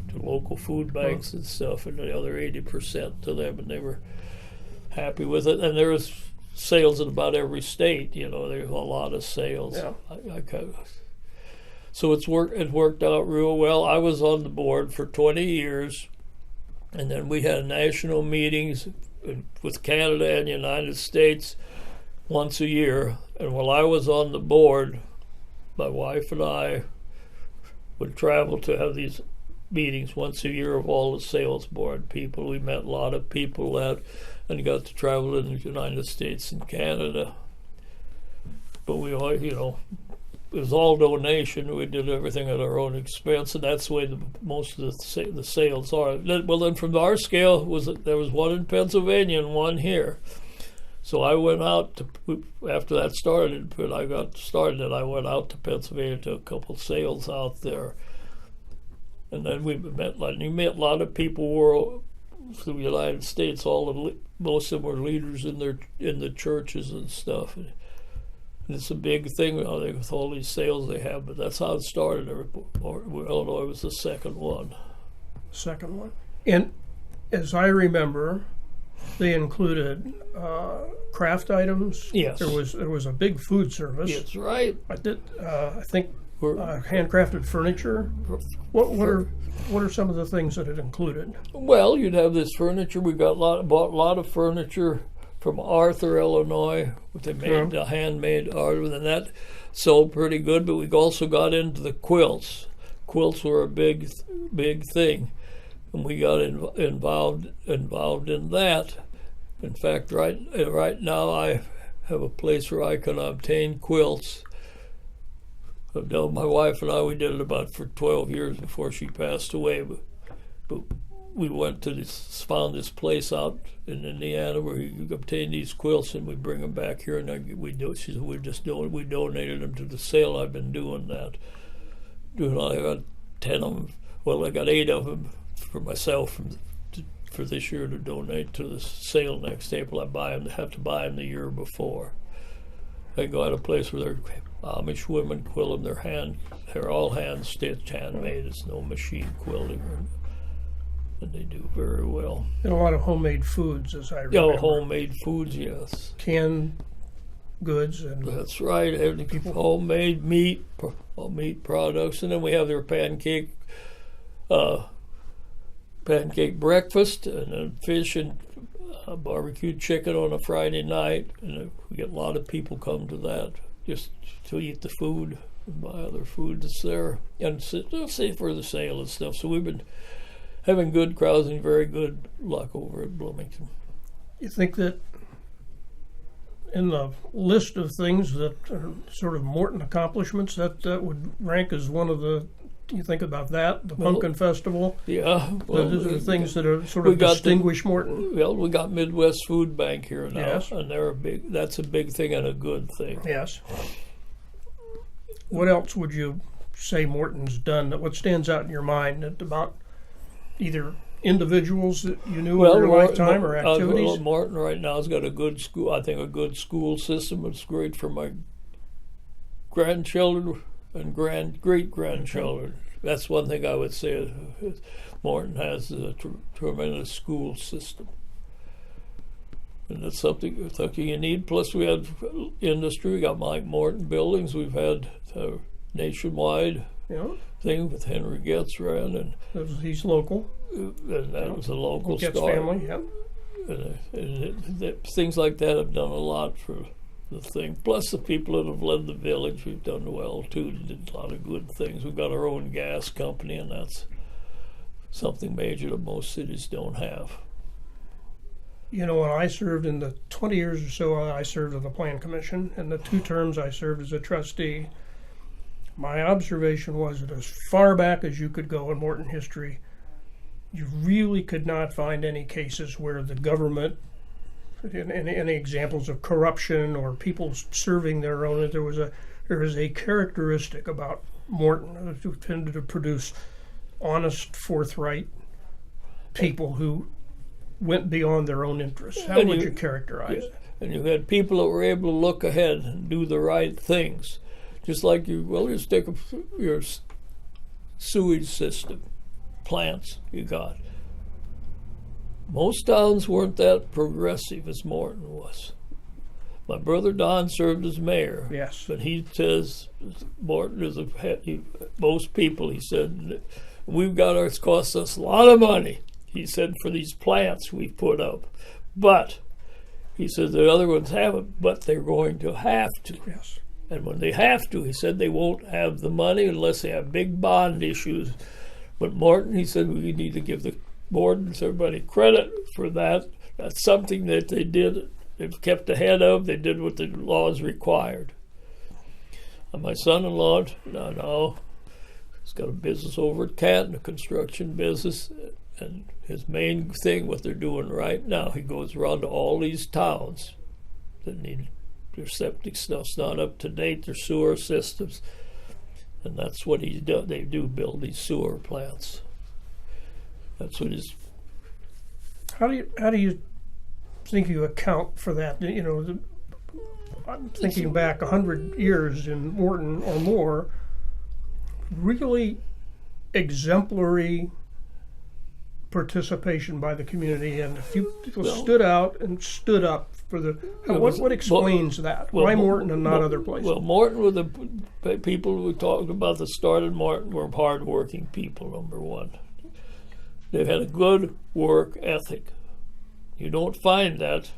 to local food banks and stuff, and the other 80% to them, and they were happy with it. And there was sales in about every state. There's a lot of sales. Yeah. So it worked out real well. I was on the board for 20 years. And then we had national meetings with Canada and the United States once a year. And while I was on the board, my wife and I would travel to have these meetings once a year of all the sales board people. We met a lot of people and got to travel in the United States and Canada. But we all, it was all donation. We did everything at our own expense, and that's the way most of the sales are. Well, then from our scale, there was one in Pennsylvania and one here. So I went out after that started, when I got started, and I went out to Pennsylvania to a couple sales out there. And then we met a lot of people from the United States. Most of them were leaders in the churches and stuff. And it's a big thing with all these sales they have, but that's how it started. Illinois was the second one. And as I remember, they included craft items. Yes. There was a big food service. That's right. I think handcrafted furniture. What are some of the things that it included? Well, you'd have this furniture. We bought a lot of furniture from Arthur, Illinois. They made handmade art, and that sold pretty good. But we also got into the quilts. Quilts were a big thing, and we got involved in that. In fact, right now I have a place where I can obtain quilts. My wife and I, we did it for 12 years before she passed away. But we found this place out in Indiana where you obtain these quilts, and we bring them back here, and we donated them to the sale. I've been doing that. I got 10 of them. Well, I got 8 of them for myself for this year to donate to the sale next April. I have to buy them the year before. I go at a place where they're Amish women quilt them. They're all hand stitched, handmade. It's no machine quilting, and they do very well. And a lot of homemade foods, as I remember. Yeah, homemade foods, yes. Canned goods and That's right. Homemade meat products, and then we have their pancake breakfast, and then fish and barbecued chicken on a Friday night, and we get a lot of people come to that just to eat the food and buy other food that's there, and they'll say for the sale and stuff. So we've been having good crowds and very good luck over at Bloomington. You think that in the list of things that are sort of Morton accomplishments, that would rank as one of the, you think about that, the Pumpkin Festival? Yeah. Well, those are the things that are sort of distinguish Morton? Well, we got Midwest Food Bank here now, yes. And that's a big thing and a good thing. Yes. What else would you say Morton's done? What stands out in your mind about either individuals that you knew in your lifetime or activities? Morton right now has got a good school. I think a good school system. It's great for my grandchildren and great-grandchildren. That's one thing I would say. Morton has a tremendous school system. And that's something you need. Plus, we had industry. We got Mike Morton buildings. We've had a nationwide thing with Henry Getz ran, and he's local. And that was a local Getz start. family. Yeah. And things like that have done a lot for the thing. Plus, the people that have led the village, we've done well too. Did a lot of good things. We've got our own gas company, and that's something major that most cities don't have. You know, when I served in the 20 years or so I served on the Plan Commission, and the 2 terms I served as a trustee, my observation was that as far back as you could go in Morton history, you really could not find any cases where the government, any examples of corruption or people serving their own. There was a characteristic about Morton who tended to produce honest, forthright people who went beyond their own interests. How would you characterize it? And you had people that were able to look ahead and do the right things. Just like just take your sewage system, plants you got. Most towns weren't that progressive as Morton was. My brother Don served as mayor. Yes. But he says Morton is most people, he said, it's cost us a lot of money. He said, for these plants we put up. But, he said, the other ones haven't, but they're going to have to. Yes. And when they have to, he said, they won't have the money unless they have big bond issues. But Morton, he said, we need to give the Mortons, everybody, credit for that. That's something that they did, they've kept ahead of. They did what the laws required. And my son-in-law, now, he's got a business over at Canton, a construction business. And his main thing, what they're doing right now, he goes around to all these towns that need their septic stuff's not up to date, their sewer systems, and that's what he's done. They do build these sewer plants. That's what he's. How do you think you account for that? You know, I'm thinking back 100 years in Morton or more. Really exemplary participation by the community, and a few people stood out and stood up for the. What explains that? Why Morton and not other places? Well, Morton were the people we talked about that started Morton were hardworking people. Number one, they had a good work ethic. You don't find that.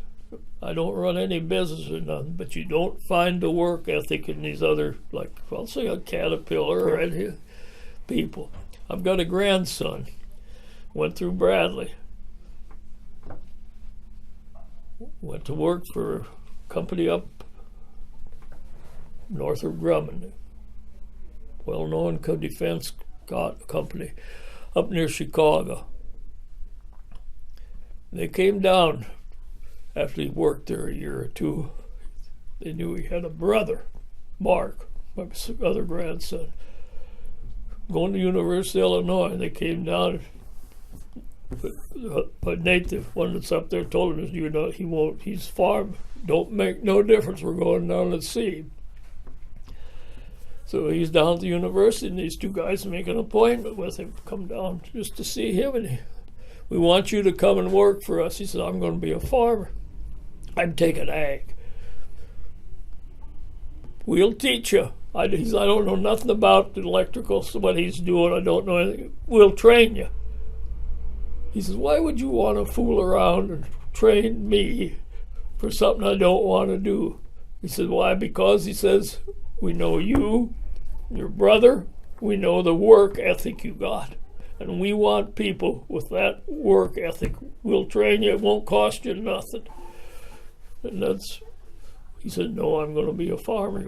I don't run any business or nothing, but you don't find the work ethic in these other, like I'll say a Caterpillar or any people. I've got a grandson. Went through Bradley. Went to work for a company up north of Grumman, well-known defense company up near Chicago. They came down after he worked there a year or two. They knew he had a brother, Mark, my other grandson, going to University of Illinois. They came down. But Nate, the one that's up there, told him, you know, he won't. He's farm. Don't make no difference. We're going down to see him. So he's down at the university, and these 2 guys make an appointment with him, come down just to see him. And we want you to come and work for us. He said, I'm going to be a farmer. I'm taking ag. we'll teach you. I don't know nothing about electrical, so what he's doing, I don't know anything. We'll train you. He says, why would you want to fool around and train me for something I don't want to do? He said, why? Because, he says, we know you, your brother, we know the work ethic you got. And we want people with that work ethic. We'll train you, it won't cost you nothing. And he said, no, I'm going to be a farmer.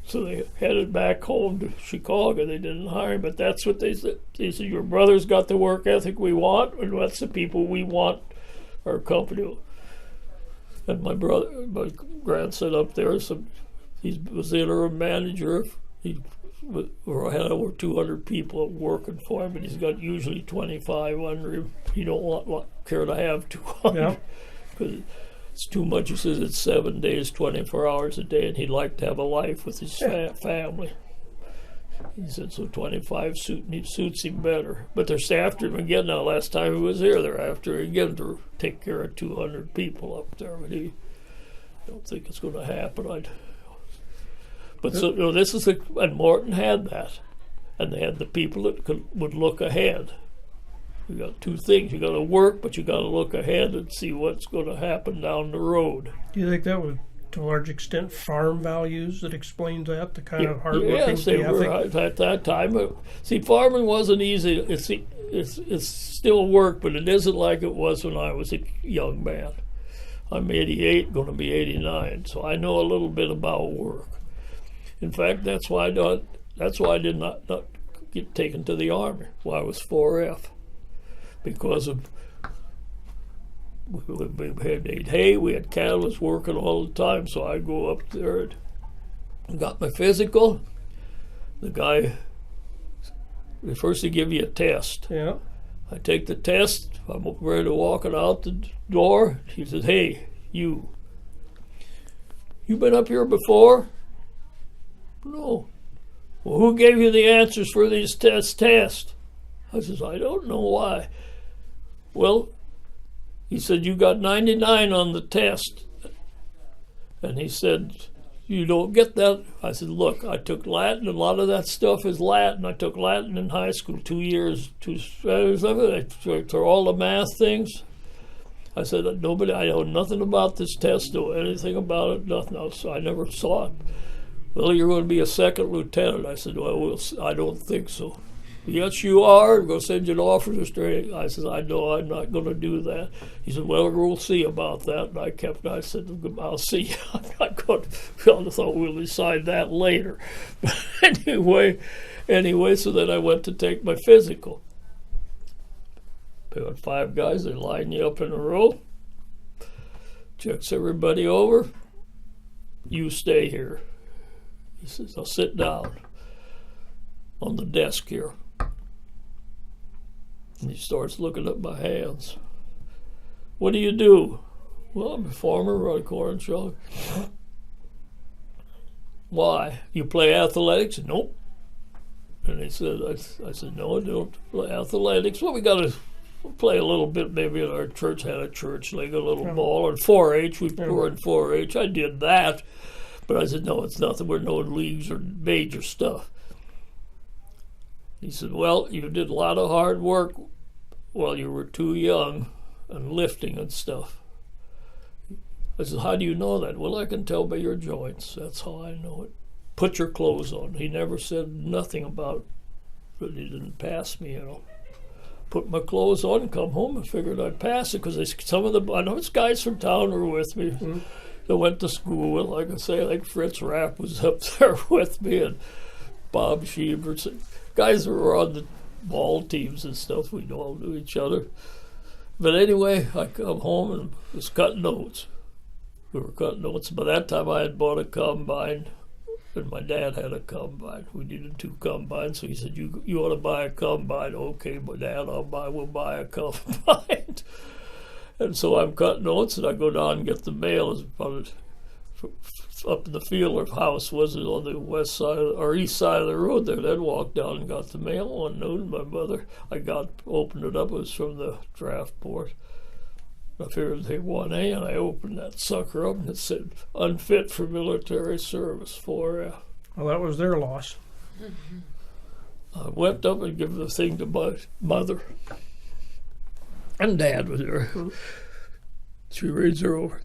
So they headed back home to Chicago. They didn't hire him, but that's what they said. They said, your brother's got the work ethic we want, and that's the people we want our company. And my grandson up there, he was the interim manager. He had over 200 people working for him, but he's got usually 25 under him. He don't care to have 200 because it's too much. He says it's 7 days, 24 hours a day, and he'd like to have a life with his family. He said, so 25 suits him better. But they're after him again now. Last time he was here, they're after him again to take care of 200 people up there. But I don't think it's going to happen. This is and Morton had that. And they had the people that would look ahead. You got two things. You got to work, but you got to look ahead and see what's going to happen down the road. Do you think that was, to a large extent, farm values that explains that, the kind of hard working? Yes, they were at that time. But see, farming wasn't easy. It's still work, but it isn't like it was when I was a young man. I'm 88, going to be 89, so I know a little bit about work. In fact, that's why I did not get taken to the Army while I was 4F. Because we had hay, we had cattle working all the time, so I'd go up there and got my physical. The guy, first they give you a test. Yeah. I take the test, I'm ready to walk it out the door. He says, hey, you been up here before? No. Well, who gave you the answers for these tests? I says, I don't know why. Well, he said, you got 99 on the test. And he said, you don't get that. I said, look, I took Latin. A lot of that stuff is Latin. I took Latin in high school, 2 years. For all the math things. I said, I know nothing about this test, know anything about it, nothing else. So I never saw it. Well, you're going to be a second lieutenant. I said, well, I don't think so. Yes, you are. I'm going to send you an officer's training. I said, I know I'm not going to do that. He said, well, we'll see about that. And I said, I'll see. I'm not going to. I thought we'll decide that later. But anyway, so then I went to take my physical. They got 5 guys. They line you up in a row. Checks everybody over. You stay here. He says, I'll sit down on the desk here. And he starts looking at my hands. What do you do? Well, I'm a farmer, run corn show. Why? You play athletics? Nope. And he said, I said, no, I don't play athletics. Well, we got to play a little bit. Maybe our church had a church league, a little ball, and 4-H. We were in 4-H. I did that. But I said, no, it's nothing. We're no leagues or major stuff. He said, well, you did a lot of hard work while you were too young and lifting and stuff. I said, how do you know that? Well, I can tell by your joints. That's how I know it. Put your clothes on. He never said nothing about it, but he didn't pass me, Put my clothes on and come home and figured I'd pass it because I know it's guys from town were with me. Mm-hmm. That went to school with, like I say, like Fritz Rapp was up there with me and Bob Sheebers. Guys that were on the ball teams and stuff, we all knew each other. But anyway, I come home and was cutting notes. We were cutting notes. By that time, I had bought a combine, and my dad had a combine. We needed 2 combines, so he said, "You ought to buy a combine." Okay, my dad, we'll buy a combine. And so I'm cutting notes, and I go down and get the mail. Up in the field, our house was on the west side or east side of the road there. Then walked down and got the mail one note. My mother, opened it up. It was from the draft board. I figured they 1A, and I opened that sucker up, and it said unfit for military service, 4F. Well, that was their loss. I went up and gave the thing to my mother, and Dad was there. She reads her over.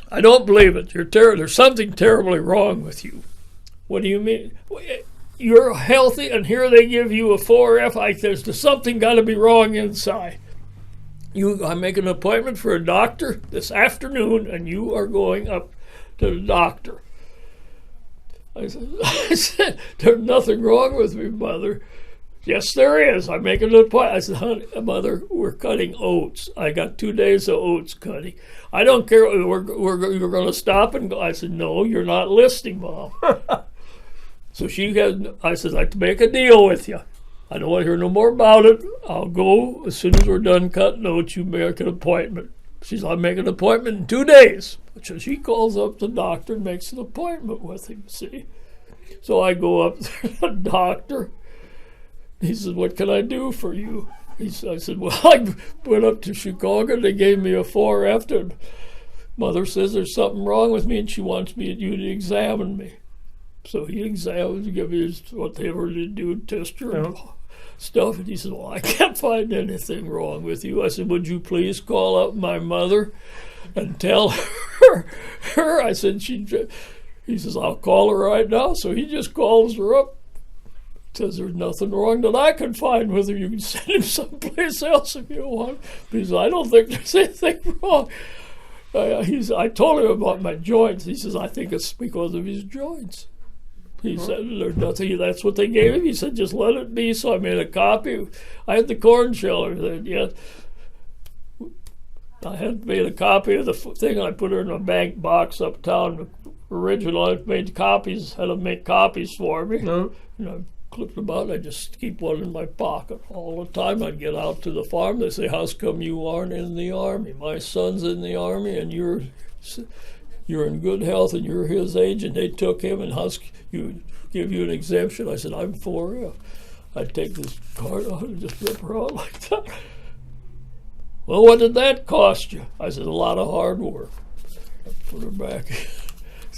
I don't believe it. There's something terribly wrong with you. What do you mean? You're healthy, and here they give you a 4F. There's something got to be wrong inside. I make an appointment for a doctor this afternoon, and you are going up to the doctor. I said, there's nothing wrong with me, Mother. Yes, there is. I make an appointment. I said, honey, Mother, we're cutting oats. I got 2 days of oats cutting. I don't care. You're going to stop and go. I said, no, you're not listening, Mom. So I said, I'd like to make a deal with you. I don't want to hear no more about it. I'll go as soon as we're done cutting oats. You make an appointment. She said, I'll make an appointment in 2 days. So she calls up the doctor and makes an appointment with him, see? So I go up to the doctor. He said, what can I do for you? I said, well, I went up to Chicago. They gave me a 4F. And Mother says there's something wrong with me, and she wants you to examine me. So he examined, give me whatever they do, test your stuff. And he said, well, I can't find anything wrong with you. I said, would you please call up my mother and tell her? I said, he says, I'll call her right now. So he just calls her up. Says there's nothing wrong that I can find with her. You can send him someplace else if you want. He says, I don't think there's anything wrong. I told him about my joints. He says, I think it's because of his joints. He said, there's nothing. That's what they gave him. He said, just let it be. So I made a copy. I had the corn sheller. I had made a copy of the thing. I put her in a bank box uptown. Original. I made copies. Had them make copies for me. And I clipped them out. I just keep one in my pocket all the time. I'd get out to the farm. They say, how come you aren't in the Army? My son's in the Army, and you're in good health, and you're his age. And they took him and give you an exemption. I said, I'm 4F. I'd take this card out and just rip her out like that. Well, what did that cost you? I said, a lot of hard work. I put her back.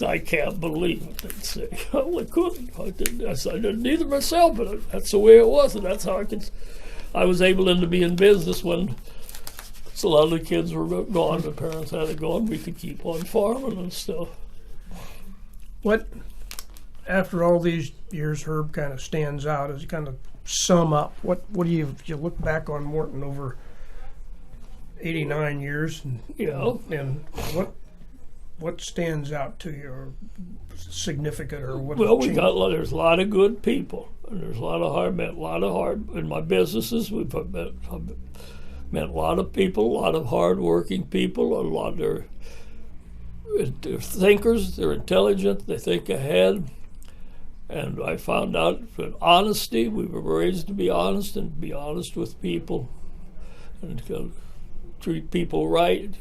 I can't believe it, they'd say. Well, I couldn't. I didn't either myself, but that's the way it was, and that's how I was able to be in business when a lot of the kids were gone. The parents had it gone. We could keep on farming and stuff. What, after all these years, Herb, kind of stands out as you kind of sum up? What do you look back on Morton over 89 years? And what stands out to you, or significant, or what? Well, there's a lot of good people, and there's a lot of hard. In my businesses, I've met a lot of people, a lot of hard-working people. They're thinkers. They're intelligent. They think ahead. And I found out that honesty. We were raised to be honest and be honest with people, and treat people right.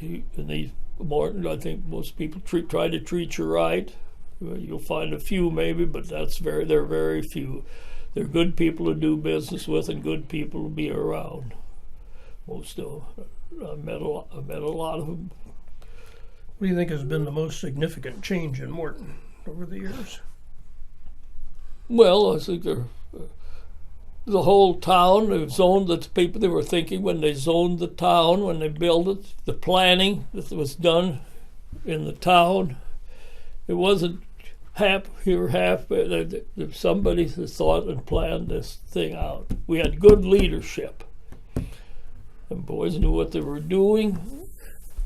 Morton, I think most people try to treat you right. You'll find a few maybe, but they're very few. They're good people to do business with and good people to be around. Most of them. I met a lot of them. What do you think has been the most significant change in Morton over the years? Well, I think the whole town, they've zoned the people. They were thinking when they zoned the town, when they built it, the planning that was done in the town, it wasn't half here, half. Somebody thought and planned this thing out. We had good leadership. And boys knew what they were doing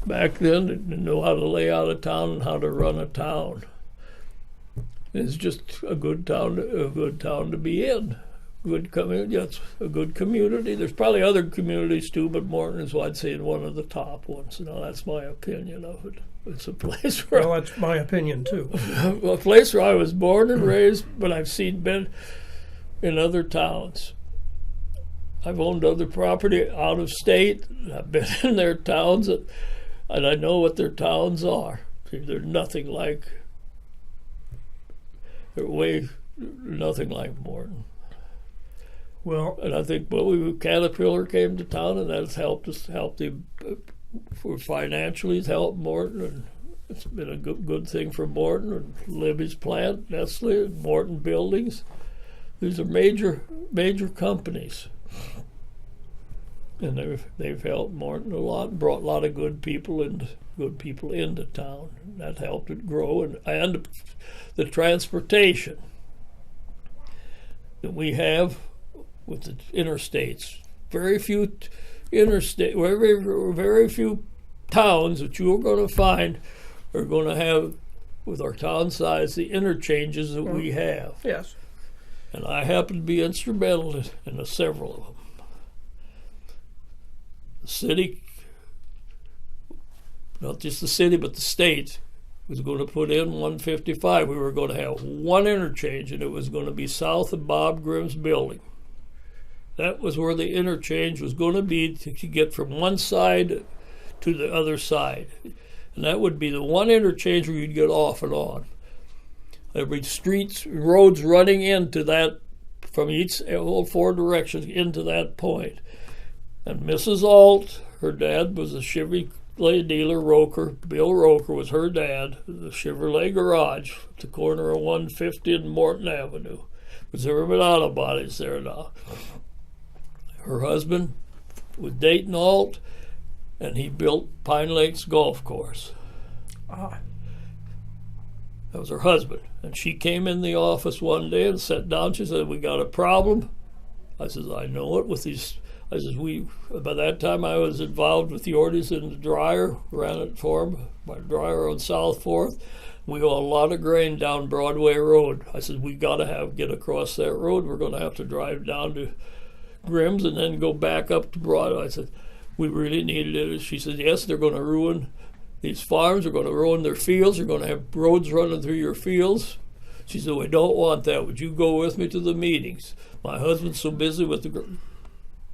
back then. They knew how to lay out a town and how to run a town. It's just a good town to be in. Good community. It's a good community. There's probably other communities too, but Morton is, I'd say, one of the top ones. That's my opinion of it. It's a place where. Well, that's my opinion too. A place where I was born and raised, but I've been in other towns. I've owned other property out of state. I've been in their towns, and I know what their towns are. They're nothing like. Nothing like Morton. Well, and I think Caterpillar came to town, and that's helped the for financially has helped Morton, and it's been a good thing for Morton, and Libby's plant, Nestle, and Morton Buildings. These are major companies, and they've helped Morton a lot, and brought a lot of good people into town. That helped it grow, and the transportation that we have with the interstates. Very few towns that you're going to find are going to have, with our town size, the interchanges that we have. Yes. And I happen to be instrumental in several of them. The city, not just the city, but the state, was going to put in 155. We were going to have one interchange, and it was going to be south of Bob Grimm's building. That was where the interchange was going to be to get from one side to the other side. And that would be the one interchange where you'd get off and on. There'd be roads running into that from all four directions into that point. And Mrs. Alt, her dad was a Chevrolet dealer, Roker. Bill Roker was her dad. The Chevrolet garage at the corner of 150 and Morton Avenue. There's ever been auto bodies there now. Her husband was Dayton Alt, and he built Pine Lakes Golf Course. That was her husband. And she came in the office one day and sat down. She said, "We got a problem." I said, "I know it with these." I said, by that time I was involved with the Orders in the dryer, ran it for him, my dryer on South 4th. We haul a lot of grain down Broadway Road. I said, "We got to get across that road. We're going to have to drive down to Grimm's and then go back up to Broadway." I said, "We really needed it." She said, "Yes, they're going to ruin these farms. They're going to ruin their fields. They're going to have roads running through your fields." She said, "We don't want that. Would you go with me to the meetings? My husband's so busy with the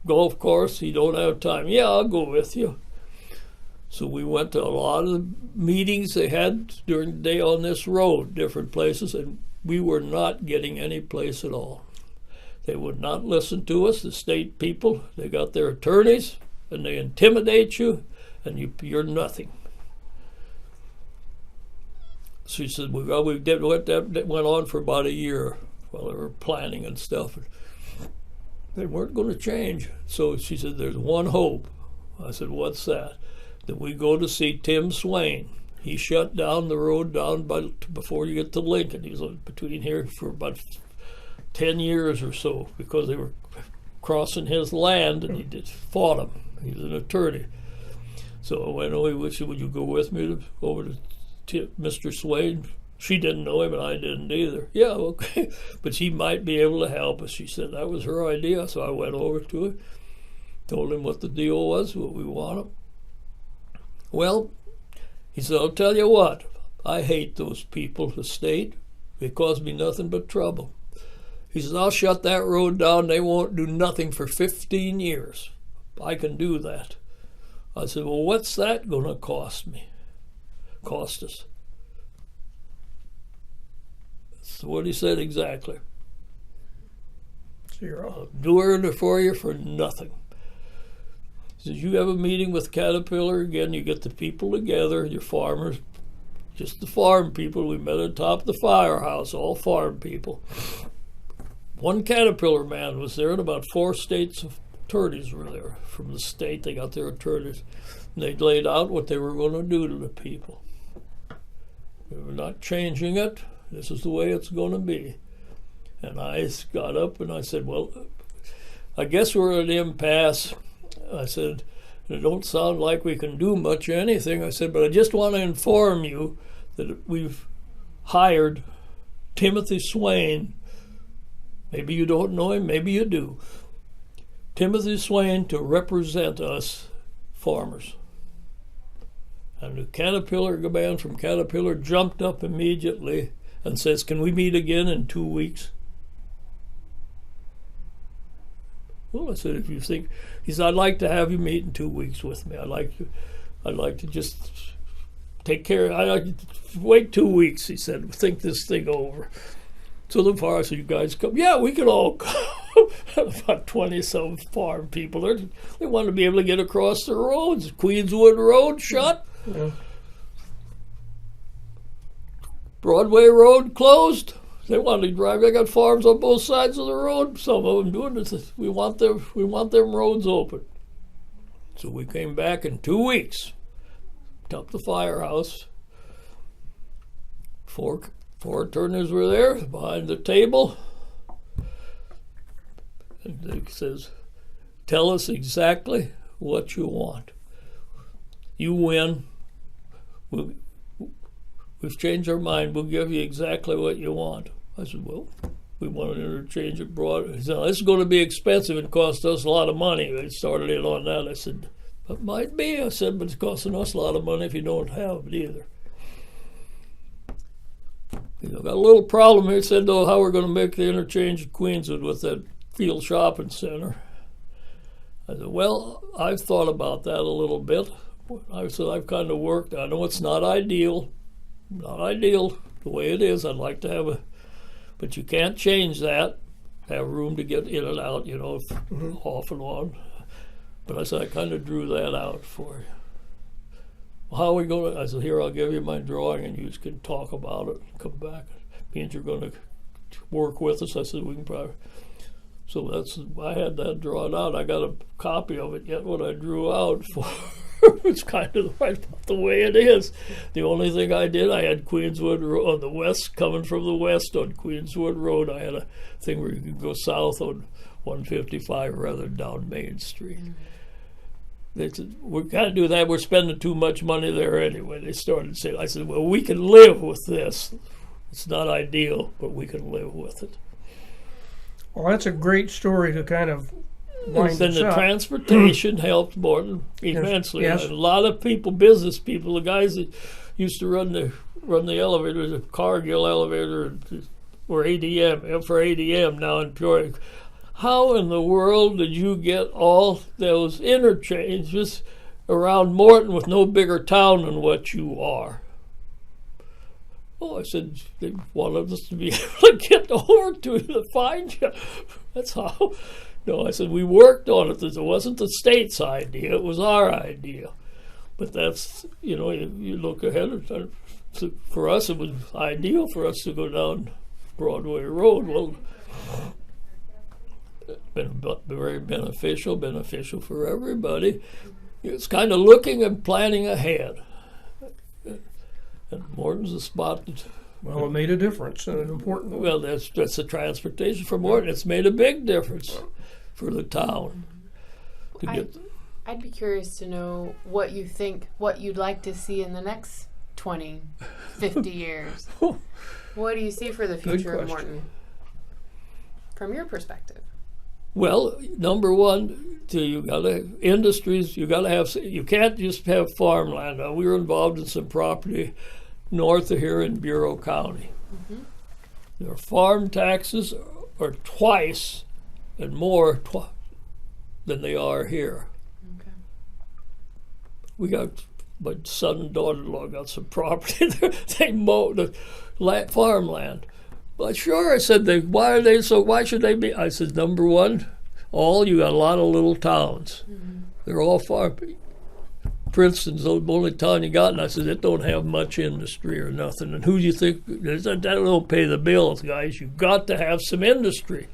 golf course, he don't have time." "Yeah, I'll go with you." So we went to a lot of the meetings they had during the day on this road, different places, and we were not getting any place at all. They would not listen to us, the state people. They got their attorneys, and they intimidate you, and you're nothing. She said, that went on for about a year while they were planning and stuff. They weren't going to change. So she said, "There's one hope." I said, "What's that?" That we go to see Tim Swain. He shut down the road before you get to Lincoln. He was between here for about 10 years or so because they were crossing his land, and he fought him. He was an attorney. So I went over. She said, "Would you go with me over to Mr. Swain?" She didn't know him, and I didn't either. "Yeah, okay." But she might be able to help us. She said that was her idea. So I went over to her, told him what the deal was, what we wanted. Well, he said, "I'll tell you what, I hate those people, the state. They cause me nothing but trouble." He says, "I'll shut that road down. They won't do nothing for 15 years. I can do that." I said, "Well, what's that going to cost us?" That's what he said exactly. Zero. "I'll do it for you for nothing." He says, "You have a meeting with Caterpillar again. You get the people together, your farmers, just the farm people. We met at the top of the firehouse, all farm people. One Caterpillar man was there, and about 4 states attorneys were there. From the state, they got their attorneys. And they laid out what they were going to do to the people. We were not changing it. This is the way it's going to be." And I got up and I said, "Well, I guess we're at an impasse." I said, "It don't sound like we can do much of anything." I said, "But I just want to inform you that we've hired Timothy Swain. Maybe you don't know him, maybe you do. Timothy Swain to represent us farmers." And the Caterpillar man from Caterpillar jumped up immediately and says, "Can we meet again in 2 weeks?" Well, I said, "If you think," he said, "I'd like to have you meet in 2 weeks with me. I'd like to just take care. I'd like to wait 2 weeks." He said, "Think this thing over." So the farm, so you guys come. Yeah, we could all come. About 20-some farm people. They want to be able to get across the roads. Queenswood Road shut. Yeah. Broadway Road closed. They want to drive. They got farms on both sides of the road. Some of them doing this. We want them roads open. So we came back in 2 weeks. Up the firehouse. Four attorneys were there behind the table. And they says, "Tell us exactly what you want. You win. We've changed our mind. We'll give you exactly what you want." I said, "Well, we want an interchange abroad." He said, "This is going to be expensive and cost us a lot of money." They started in on that. I said, "It might be." I said, "But it's costing us a lot of money if you don't have it either." Got a little problem here. He said, "Though, how we're going to make the interchange at Queenswood with that Field Shopping Center." I said, "Well, I've thought about that a little bit." I said, "I've kind of worked. I know it's not ideal the way it is. I'd like to have but you can't change that. Have room to get in and out, off and on." But I said, "I kind of drew that out for you." "Well, how are we going to?" I said, "Here, I'll give you my drawing, and you can talk about it and come back. It means you're going to work with us." I said, "We can probably." So I had that drawn out. I got a copy of it yet, what I drew out for. It's kind of right about the way it is. The only thing I did, I had Queenswood Road on the west, coming from the west on Queenswood Road. I had a thing where you could go south on 155 rather than down Main Street. They said, "We can't do that. We're spending too much money there anyway." They started saying, I said, "Well, we can live with this. It's not ideal, but we can live with it." Well, that's a great story to kind of wind Then us the up. transportation helped Morton immensely. Yes. A lot of people, business people, the guys that used to run the elevator, the Cargill elevator, or ADM, for ADM now in Peoria. How in the world did you get all those interchanges around Morton with no bigger town than what you are? "Oh," I said, "they wanted us to be able to get over to you to find you. That's how." No, I said, "We worked on it. It wasn't the state's idea. It was our idea." But that's, you look ahead. So for us, it was ideal for us to go down Broadway Road. Well, it's been very beneficial for everybody. It's kind of looking and planning ahead. And Morton's a spot that, Well, it made a difference, and an important one. well, that's the transportation for Morton. It's made a big difference for the town. I'd be curious to know what you think, what you'd like to see in the next 20, 50 years. What do you see for the future of Morton from your perspective? Well, number one, you gotta industries. You gotta have. You can't just have farmland. Now, we were involved in some property north of here in Bureau County. Their farm taxes are twice and more than they are here. Okay. We got my son and daughter-in-law got some property there. They mow the farmland. But sure, I said, why should they be? I said, number one, you got a lot of little towns. They're all farm. Princeton's the only town you got, and I said, it don't have much industry or nothing. And who do you think, that don't pay the bills, guys. You've got to have some industry.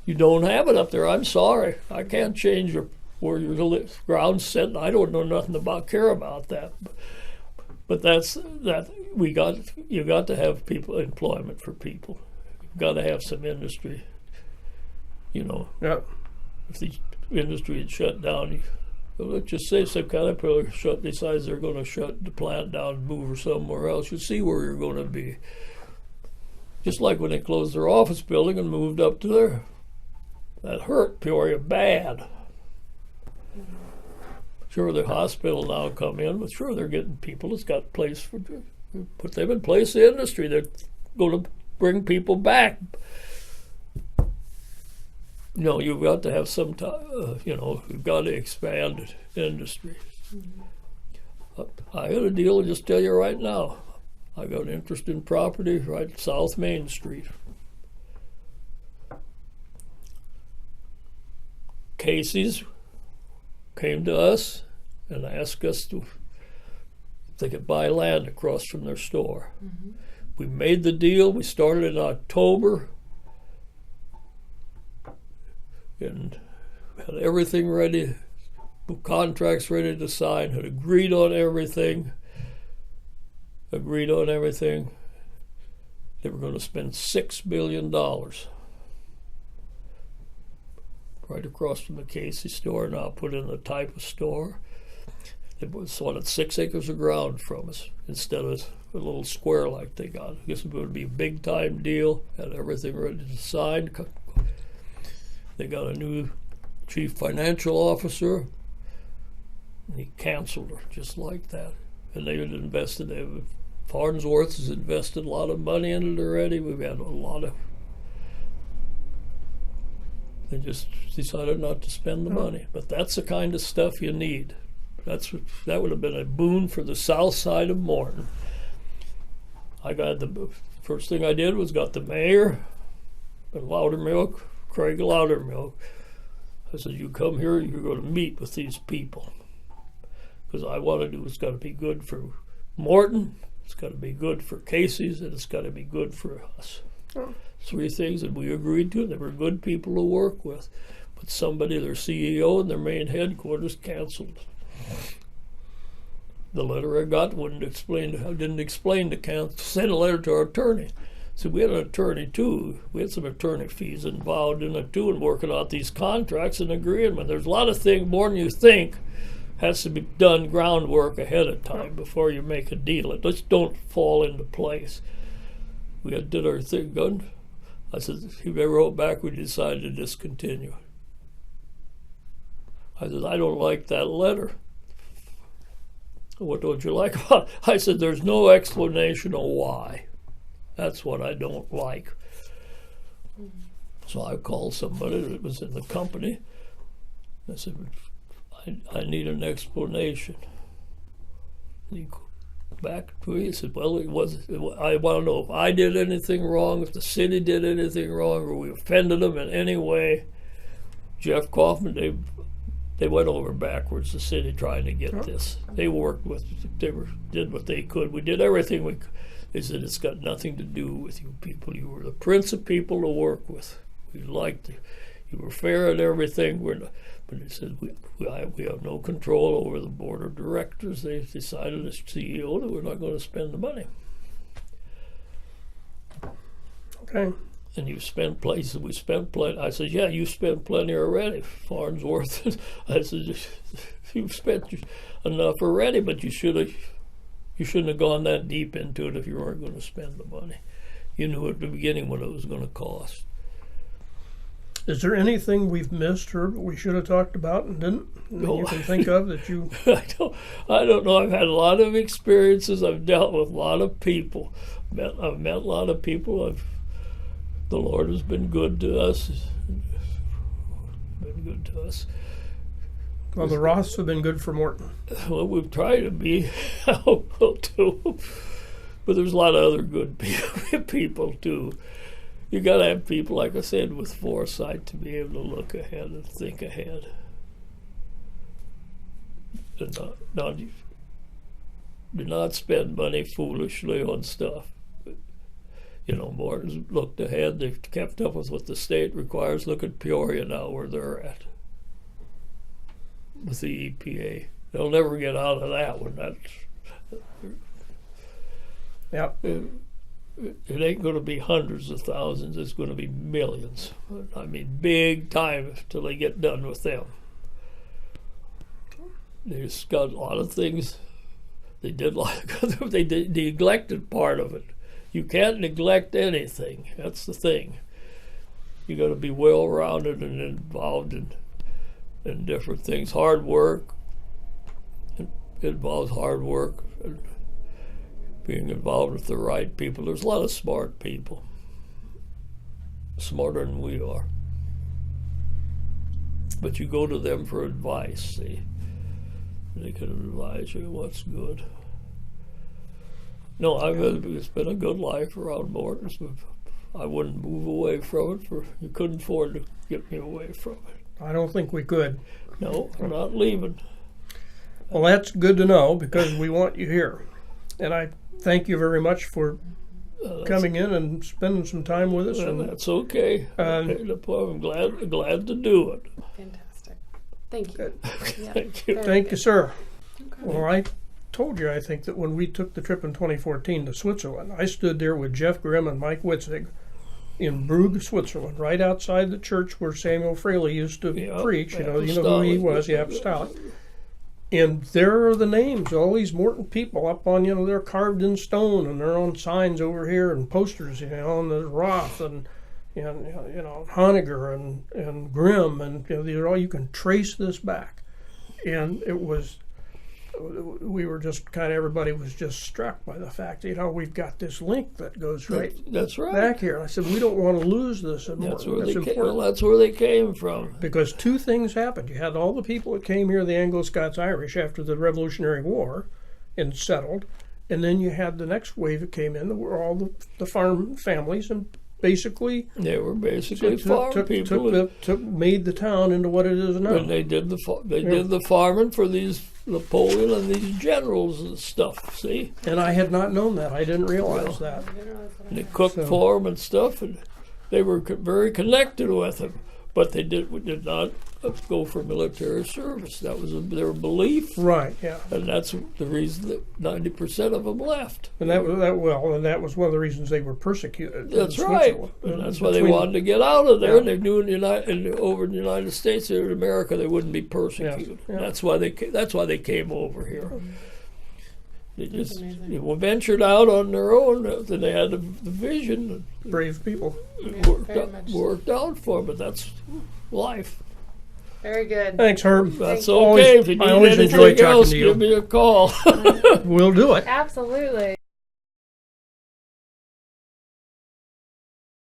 You don't have it up there, I'm sorry. I can't change where your ground's sitting. I don't know nothing care about that. But you got to have employment for people. You've got to have some industry. Yep. If the industry had shut down, let's just say some Caterpillar decides they're going to shut the plant down and move her somewhere else, you see where you're going to be. Just like when they closed their office building and moved up to there. That hurt Peoria bad. Sure, the hospital now come in, but sure, they're getting people that's got place put them in place in the industry. They're going to bring people back. You've got to have some time, you've got to expand industry. I got a deal, I'll just tell you right now. I got an interest in property right south Main Street. Casey's came to us and asked us if they could buy land across from their store. Mm-hmm. We made the deal. We started in October and had everything ready, contracts ready to sign, had agreed on everything. They were going to spend $6 million right across from the Casey store, now put in the type of store. They wanted 6 acres of ground from us instead of a little square like they got. I guess it would be a big time deal, had everything ready to sign. They got a new chief financial officer, and he canceled her just like that. And they had invested, Farnsworth has invested a lot of money in it already. We've had a lot of, they just decided not to spend the money. But that's the kind of stuff you need. That would have been a boon for the south side of Morton. First thing I did was got the mayor and Loudermilk, Craig Loudermilk. I said, you come here, you're going to meet with these people. Because I want to do, it's got to be good for Morton, it's got to be good for Casey's, and it's got to be good for us. Oh. 3 things that we agreed to. They were good people to work with. But somebody, their CEO and their main headquarters, canceled. The letter I got didn't explain the council. Sent a letter to our attorney. So we had an attorney too. We had some attorney fees involved in it too, and working out these contracts and agreeing. But there's a lot of things more than you think has to be done groundwork ahead of time before you make a deal. It just don't fall into place. We did our thing good. I said, he wrote back, we decided to discontinue. I said, I don't like that letter. What don't you like about it? I said, there's no explanation of why. That's what I don't like. So I called somebody that was in the company. I said, I need an explanation. He back to me, he said, well, I want to know if I did anything wrong, if the city did anything wrong, or we offended them in any way. Jeff Kaufman, they went over backwards, the city, trying to get this. They worked with, did what they could. We did everything we could. They said, it's got nothing to do with you people. You were the prince of people to work with. We liked you. You were fair at everything. But they said, we have no control over the board of directors. They decided as CEO that we're not going to spend the money. Okay. And you spent places, we spent plenty. I said, yeah, you spent plenty already, Farnsworth. I said, you've spent enough already, but you shouldn't have gone that deep into it if you weren't going to spend the money. You knew at the beginning what it was going to cost. Is there anything we've missed, Herb, that we should have talked about and didn't? That you can think of that you... I don't know. I've had a lot of experiences. I've dealt with a lot of people. I've met a lot of people. The Lord has been good to us. Well, the Roths have been good for Morton. Well, we've tried to be helpful too. But there's a lot of other good people too. You got to have people, like I said, with foresight to be able to look ahead and think ahead. And do not spend money foolishly on stuff. You know, Morton's looked ahead. They've kept up with what the state requires. Look at Peoria now, where they're at with the EPA. They'll never get out of that one. It ain't going to be hundreds of thousands. It's going to be millions. I mean, big time till they get done with them. They just got a lot of things. They neglected part of it. You can't neglect anything. That's the thing. You got to be well-rounded and involved in different things. Hard work. It involves hard work. And being involved with the right people. There's a lot of smart people. Smarter than we are. But you go to them for advice, see. They can advise you what's good. No, it's been a good life around Morton. I wouldn't move away from it. You couldn't afford to get me away from it. I don't think we could. No, we're not leaving. Well, that's good to know because we want you here. And I thank you very much for coming in and spending some time with us. And And that's okay. I'm glad to do it. Fantastic. Thank you. Yeah, Thank you. very thank you, good. sir. Okay. Well, I told you, I think, that when we took the trip in 2014 to Switzerland, I stood there with Jeff Grimm and Mike Witzig in Brugge, Switzerland, right outside the church where Samuel Fraley used to Yeah, preach. You know who he was, the apostolic. And there are the names, all these Morton people up on, they're carved in stone, and they're on signs over here and posters, on the Roth and Honegger and Grimm, and they're all, you can trace this back. And we were just everybody was just struck by the fact that, we've got this link that goes right That's right. back here. And I said, we don't want to lose this. That's Morton. where That's they came. important. Well, that's where they came from. Because two things happened. You had all the people that came here, the Anglo-Scots-Irish, after the Revolutionary War and settled. And then you had the next wave that came in, that were all the farm families, and basically They were basically farm people. made the town into what it is now. And they did the farming for these Napoleon and these generals and stuff. See, And I had not known that. I didn't realize that. and they cooked for them and stuff, and they were very connected with them. But they did not go for military service. That was their belief, Right, yeah. and that's the reason that 90% of them left. And that was one of the reasons they were persecuted. That's in right, Switzerland. and that's why they wanted to get out of there. And they knew over in the United States, or in America, they wouldn't be persecuted. Yeah. That's why they came over here. They just amazing. ventured out on their own. Then they had the vision. Brave people. It very much so. worked out for them, but that's life. Very good. Thanks, Herb. That's Always- okay. If you I need always enjoy anything talking else, to you. give me a call. We'll do it. Absolutely.